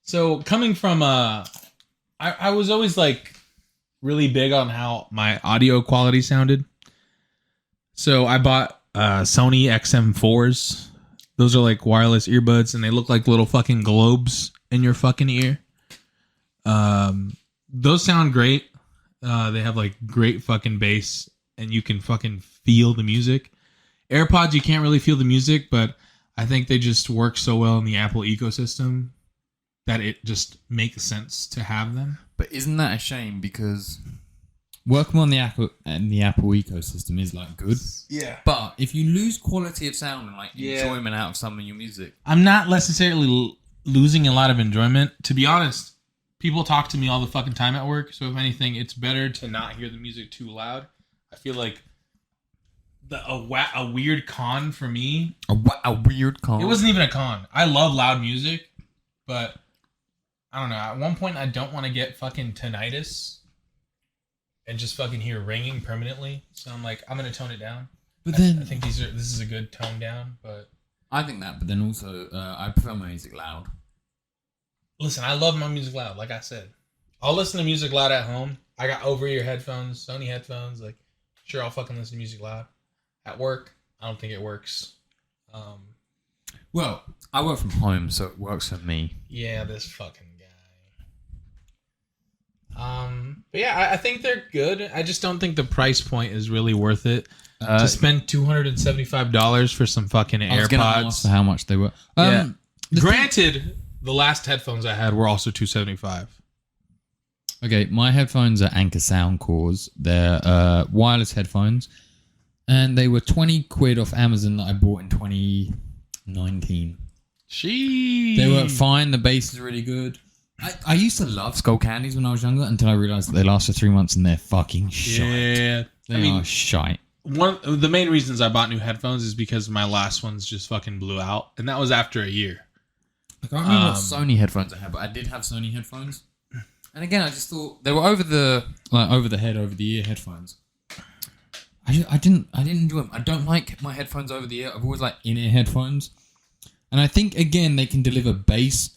So coming from I was always like really big on how my audio quality sounded. So I bought Sony XM4s. Those are like wireless earbuds, and they look like little fucking globes in your fucking ear. Those sound great. They have like great fucking bass, and you can fucking feel the music. AirPods, you can't really feel the music, but I think they just work so well in the Apple ecosystem that it just makes sense to have them. But isn't that a shame? Because working on the Apple ecosystem is like good. Yeah. But if you lose quality of sound and like enjoyment out of some of your music, I'm not necessarily losing a lot of enjoyment. To be honest, people talk to me all the fucking time at work. So if anything, it's better to not hear the music too loud. I feel like a weird con for me. A weird con. It wasn't even a con. I love loud music, but I don't know. At one point, I don't want to get fucking tinnitus and just fucking hear ringing permanently. So I'm like, I'm gonna tone it down. But then I think this is a good tone down. But I think that. But then also, I prefer my music loud. Listen, I love my music loud. Like I said, I'll listen to music loud at home. I got over-ear headphones, Sony headphones. Like, sure, I'll fucking listen to music loud. At work, I don't think it works. Well, I work from home, so it works for me. Yeah, this fucking guy. But yeah, I think they're good. I just don't think the price point is really worth it. To spend $275 for some fucking AirPods. I was gonna ask for how much they were. Yeah. Granted, the last headphones I had were also $275. Okay, my headphones are Anchor Soundcores. They're wireless headphones, and they were 20 quid off Amazon that I bought in 2019. Sheesh. They were fine. The bass is really good. I used to love Skull Candies when I was younger until I realized that they last for 3 months and they're fucking shite. Yeah. They are shite. One of the main reasons I bought new headphones is because my last ones just fucking blew out, and that was after a year. I can't remember what Sony headphones I had, but I did have Sony headphones. And again, I just thought they were over the ear headphones. I didn't enjoy them. I don't like my headphones over the ear. I've always liked in-ear headphones. And I think again they can deliver bass,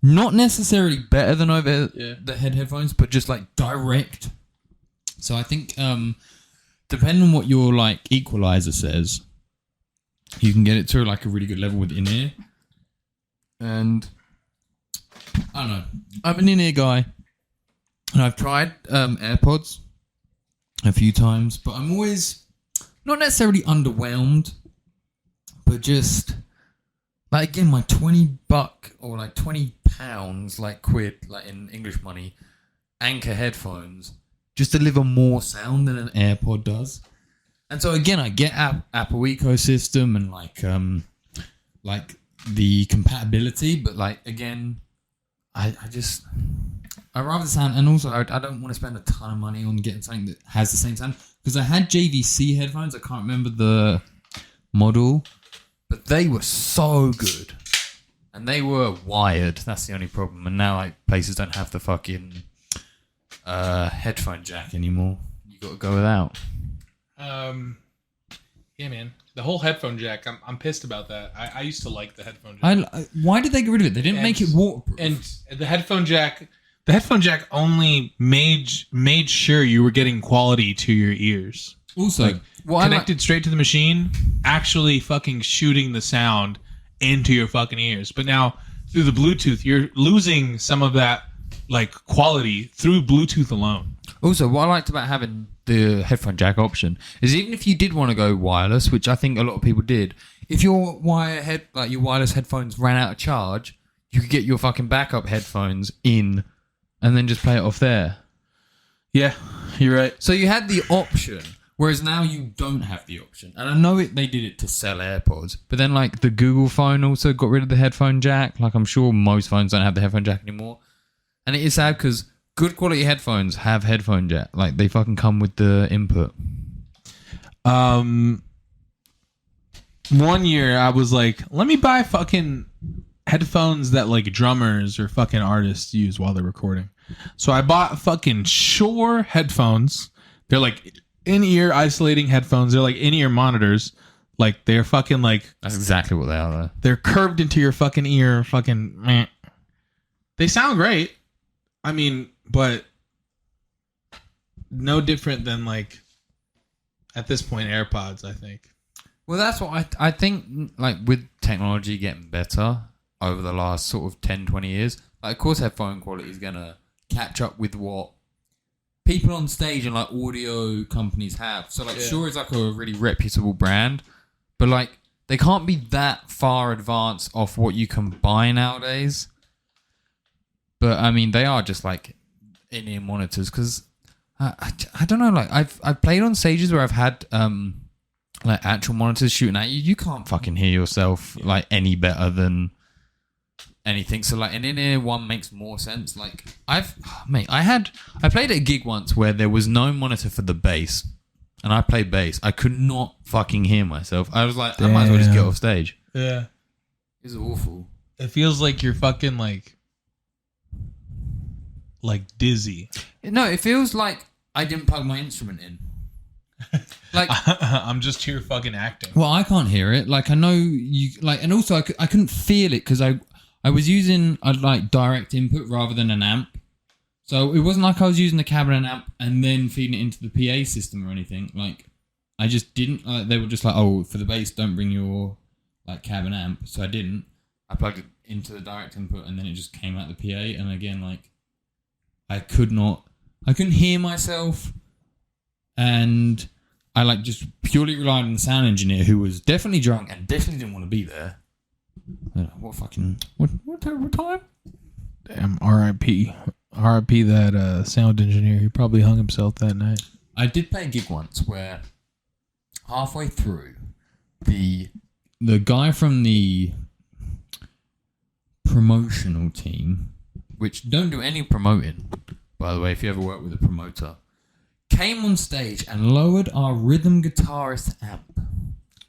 not necessarily better than over the headphones, but just like direct. So I think depending on what your like equalizer says, you can get it to like a really good level with in-ear. And I don't know. I'm an in-ear guy, and I've tried AirPods a few times, but I'm always not necessarily underwhelmed, but just like again, my $20 or like £20 like quid like in English money, Anchor headphones just deliver more sound than an AirPod does. And so again, I get Apple ecosystem and like the compatibility, but like again, I'd rather sound, and also I don't want to spend a ton of money on getting something that has the same sound, because I had JVC headphones. I can't remember the model, but they were so good, and they were wired. That's the only problem. And now like places don't have the fucking headphone jack anymore. You got to go without. Yeah, man. The whole headphone jack, I'm pissed about that. I used to like the headphone jack. Why did they get rid of it? They didn't make it waterproof. And the headphone jack only made sure you were getting quality to your ears. Also, connected straight to the machine, actually fucking shooting the sound into your fucking ears. But now through the Bluetooth, you're losing some of that like quality through Bluetooth alone. Also, what I liked about having the headphone jack option is even if you did want to go wireless, which I think a lot of people did, if your your wireless headphones ran out of charge, you could get your fucking backup headphones in and then just play it off there. Yeah, you're right. So you had the option, whereas now you don't have the option. And I know they did it to sell AirPods, but then like the Google phone also got rid of the headphone jack. Like I'm sure most phones don't have the headphone jack anymore. And it is sad because good quality headphones have headphone jack. Like they fucking come with the input. 1 year I was like, let me buy fucking headphones that like drummers or fucking artists use while they're recording. So I bought fucking Shure headphones. They're like in-ear isolating headphones. They're like in-ear monitors. Like they're fucking like... That's exactly what they are though. They're curved into your fucking ear. Fucking... Meh. They sound great. I mean, but no different than like at this point AirPods, I think. Well, that's what I think, like with technology getting better over the last sort of 10, 20 years, like of course headphone quality is going to catch up with what people on stage and like audio companies have. So like Shure is like a really reputable brand, but like they can't be that far advanced off what you can buy nowadays. But I mean, they are just like in-ear monitors because I don't know. Like I've played on stages where I've had like actual monitors shooting at you. You can't fucking hear yourself like any better than anything. So like an in-ear one makes more sense. Like I played at a gig once where there was no monitor for the bass, and I played bass. I could not fucking hear myself. I was like, damn. I might as well just get off stage. Yeah, it's awful. It feels like you're fucking like dizzy. No, it feels like I didn't plug my instrument in. Like I'm just here fucking acting. Well, I can't hear it. Like I know you like, and also I couldn't feel it because I was using a like direct input rather than an amp. So it wasn't like I was using the cabinet amp and then feeding it into the PA system or anything. Like I just didn't. They were just like, oh, for the bass, don't bring your like cabinet amp. So I didn't. I plugged it into the direct input and then it just came out the PA. And again, like I couldn't hear myself, and I like just purely relied on the sound engineer who was definitely drunk and definitely didn't want to be there. What terrible time? Damn, R.I.P. R.I.P. that sound engineer. He probably hung himself that night. I did play a gig once where halfway through the guy from the promotional team, which don't do any promoting, by the way, if you ever work with a promoter, came on stage and lowered our rhythm guitarist amp.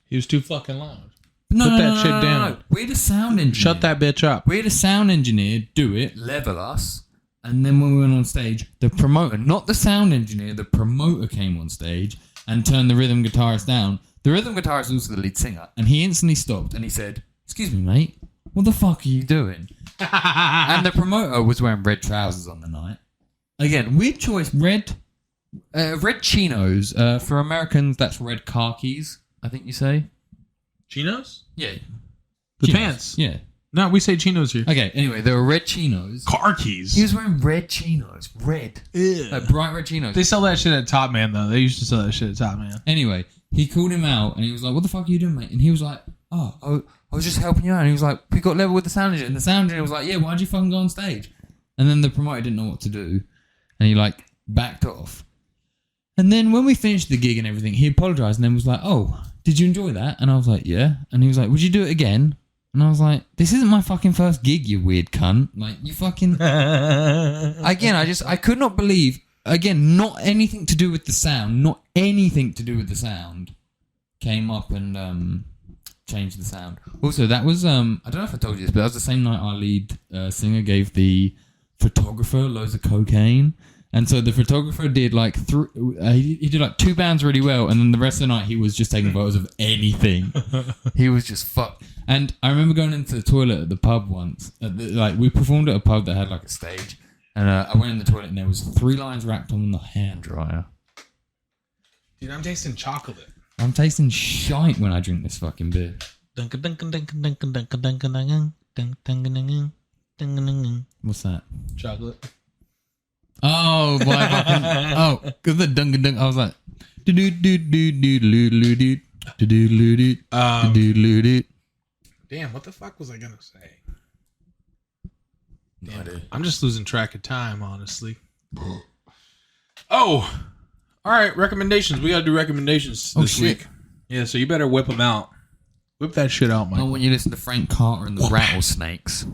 He was too fucking loud. No, Put that shit down. No. We had a sound engineer. Shut that bitch up. We had a sound engineer do it, level us, and then when we went on stage, the promoter, not the sound engineer, the promoter came on stage and turned the rhythm guitarist down. The rhythm guitarist was also the lead singer, and he instantly stopped and he said, "Excuse me, mate, what the fuck are you doing?" And the promoter was wearing red trousers on the night. Again, weird choice. Red chinos. For Americans, that's red khakis, I think you say. Chinos? Yeah. The Chinos. pants? Yeah. No, we say chinos here. Okay, anyway, there were red chinos. Car keys. He was wearing red chinos. Red. Ew. Like bright red chinos. They sell that shit at Top Man, though. They used to sell that shit at Top Man. Anyway, he called him out and he was like, "What the fuck are you doing, mate?" And he was like, I was just helping you out. And he was like, "We got level with the sound engineer." And the sound engineer was like, "Yeah, why'd you fucking go on stage?" And then the promoter didn't know what to do. And he like backed off. And then when we finished the gig and everything, he apologized and then was like, "Oh, did you enjoy that?" And I was like, "Yeah." And he was like, "Would you do it again?" And I was like, "This isn't my fucking first gig, you weird cunt. Like, you fucking..." Again, I could not believe, again, not anything to do with the sound, came up and changed the sound. Also, that was, I don't know if I told you this, but that was the same night our lead singer gave the photographer loads of cocaine. And so the photographer did like he did like 2 bands really well, and then the rest of the night he was just taking photos of anything. He was just fucked. And I remember going into the toilet at the pub once. We performed at a pub that had like a stage, and I went in the toilet and there was 3 lines wrapped on the hand dryer. Dude, I'm tasting chocolate. I'm tasting shite when I drink this fucking beer. What's that? Chocolate. Oh, boy, because the dunk. I was like, Damn, what the fuck was I gonna say? No idea. I'm just losing track of time, honestly. Oh, all right. Recommendations. We gotta do recommendations this week. Yeah, so you better whip them out. Whip that shit out, Mike. Oh, when you listen to Frank Carter and the Rattlesnakes.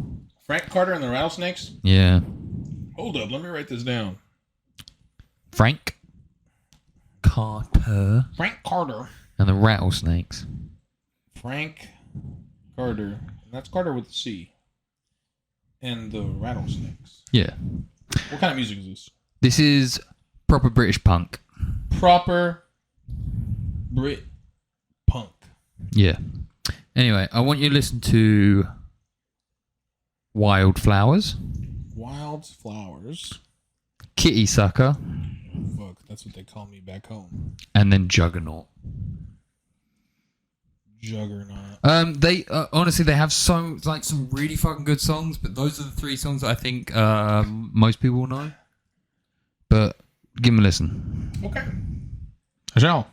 Frank Carter and the Rattlesnakes? Yeah. Hold up, let me write this down. Frank Carter Frank Carter. and the Rattlesnakes. Frank Carter. And that's Carter with a C. And the Rattlesnakes. Yeah. What kind of music is this? This is proper British punk. Proper Brit punk. Yeah. Anyway, I want you to listen to Wildflowers, Wildflowers. Kitty Sucker, Fuck, that's what they call me back home. and then Juggernaut. Juggernaut. They honestly, they have some really fucking good songs, but those are the 3 songs that I think most people will know. But give them a listen. Okay. I shall.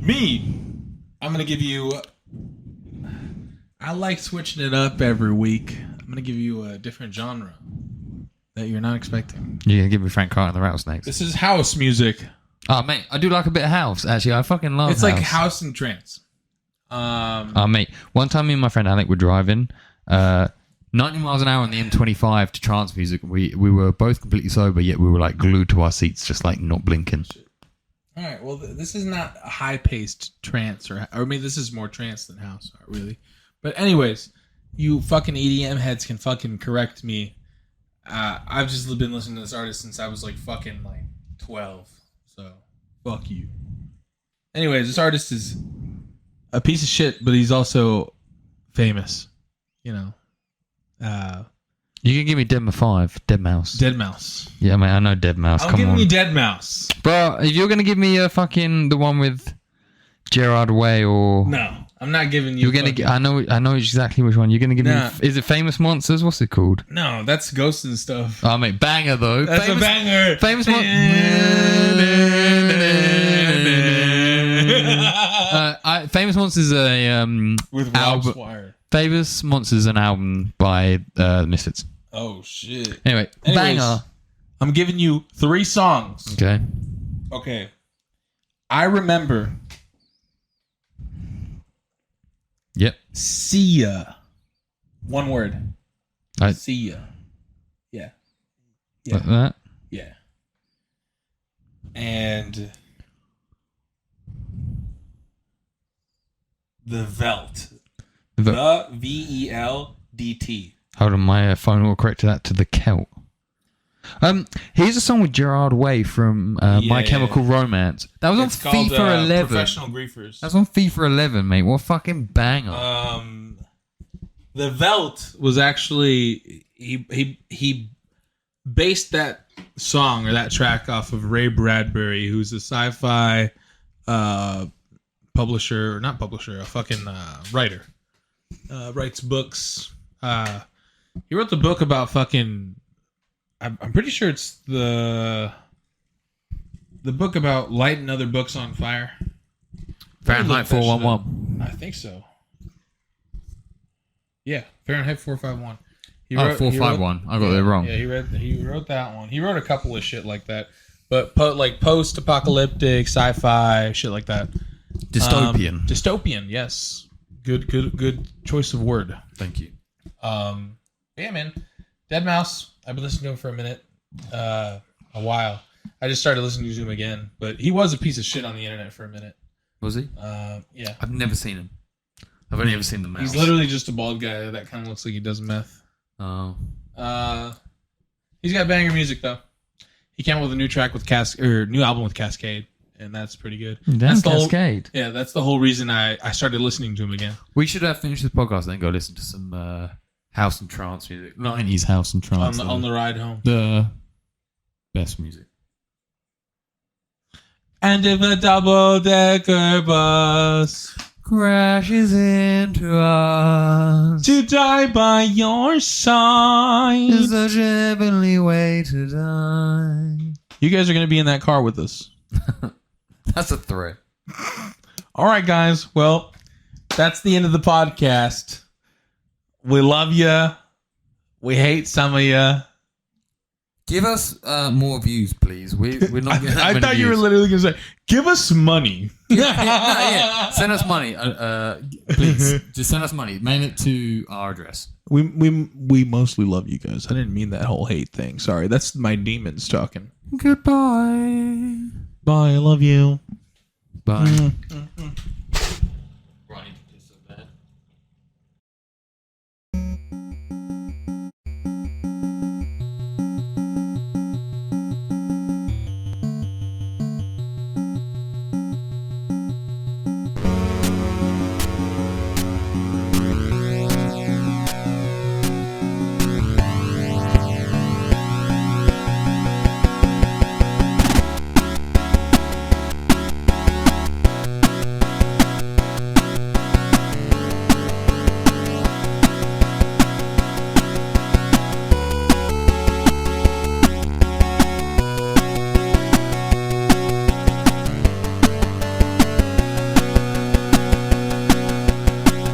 Me. I'm going to give you... I like switching it up every week. I'm going to give you a different genre that you're not expecting. You're going to give me Frank Carter and the Rattlesnakes? This is house music. Oh, mate, I do like a bit of house, actually. I fucking love It's house. like house and trance. Oh, mate, one time me and my friend Alec were driving 90 miles an hour on the M25 to trance music. We were both completely sober, yet we were like glued to our seats, just like not blinking. All right. Well, this is not a high-paced trance, or I mean, this is more trance than house, really. But anyways, you fucking EDM heads can fucking correct me. I've just been listening to this artist since I was like fucking like 12. So fuck you. Anyways, this artist is a piece of shit, but he's also famous. You know. You can give me Dead Mouse. Dead Mouse. Yeah, mate, I know Dead Mouse. I'm Come giving on. you Dead Mouse. Bro, if you're going to give me a fucking the one with Gerard Way or... No, I'm not giving you... You're going to... I know exactly which one. You're going to give me... Is it Famous Monsters? What's it called? No, that's Ghosts and stuff. Oh, mate, banger, though. That's a banger. Famous Monsters... Famous Monsters is a... with Rob Swire. Famous Monsters is an album by the Misfits. Oh, shit. Anyways, banger. I'm giving you 3 songs. Okay. I remember. Yep. See ya. One word. See ya. Yeah. Like that? Yeah. And the Velt. The VELDT. Hold on, my phone will correct that to the Celt. Here's a song with Gerard Way from My Chemical Romance. That was on FIFA 11. Professional Griefers. That was on FIFA 11, mate. What a fucking banger. The Velt was actually he based that song or that track off of Ray Bradbury, who's a sci-fi publisher, or not publisher, a fucking writer. Writes books. He wrote the book about fucking... I'm pretty sure it's the book about lighting other books on fire. Fahrenheit 411. I think so. Yeah, Fahrenheit 451. 451. I got it wrong. Yeah, he wrote that one. He wrote a couple of shit like that. but like post-apocalyptic, sci-fi, shit like that. Dystopian. Dystopian, yes. Good choice of word. Thank you. Yeah, man. Deadmau5. I've been listening to him for a minute, a while. I just started listening to him again, but he was a piece of shit on the internet for a minute. Was he? Yeah. I've never seen him. I've only ever seen the mouse. He's literally just a bald guy that kind of looks like he does meth. Oh. He's got banger music though. He came out with a new track with new album with Cascade, and that's pretty good. That's the Cascade. That's the whole reason I started listening to him again. We should finish this podcast and then go listen to some house and trance music. 90s house and trance. On the ride home. The best music. And if a double-decker bus crashes into us to die by your side, is such a heavenly way to die. You guys are going to be in that car with us. That's a threat. All right, guys. Well, that's the end of the podcast. We love you. We hate some of you. Give us more views, please. We're not getting that I many thought you were views. literally going to say, give us money. Yeah. Send us money. Please. Just send us money. Mail it to our address. We mostly love you guys. I didn't mean that whole hate thing. Sorry. That's my demons talking. Goodbye. Bye. I love you. Bye. Mm.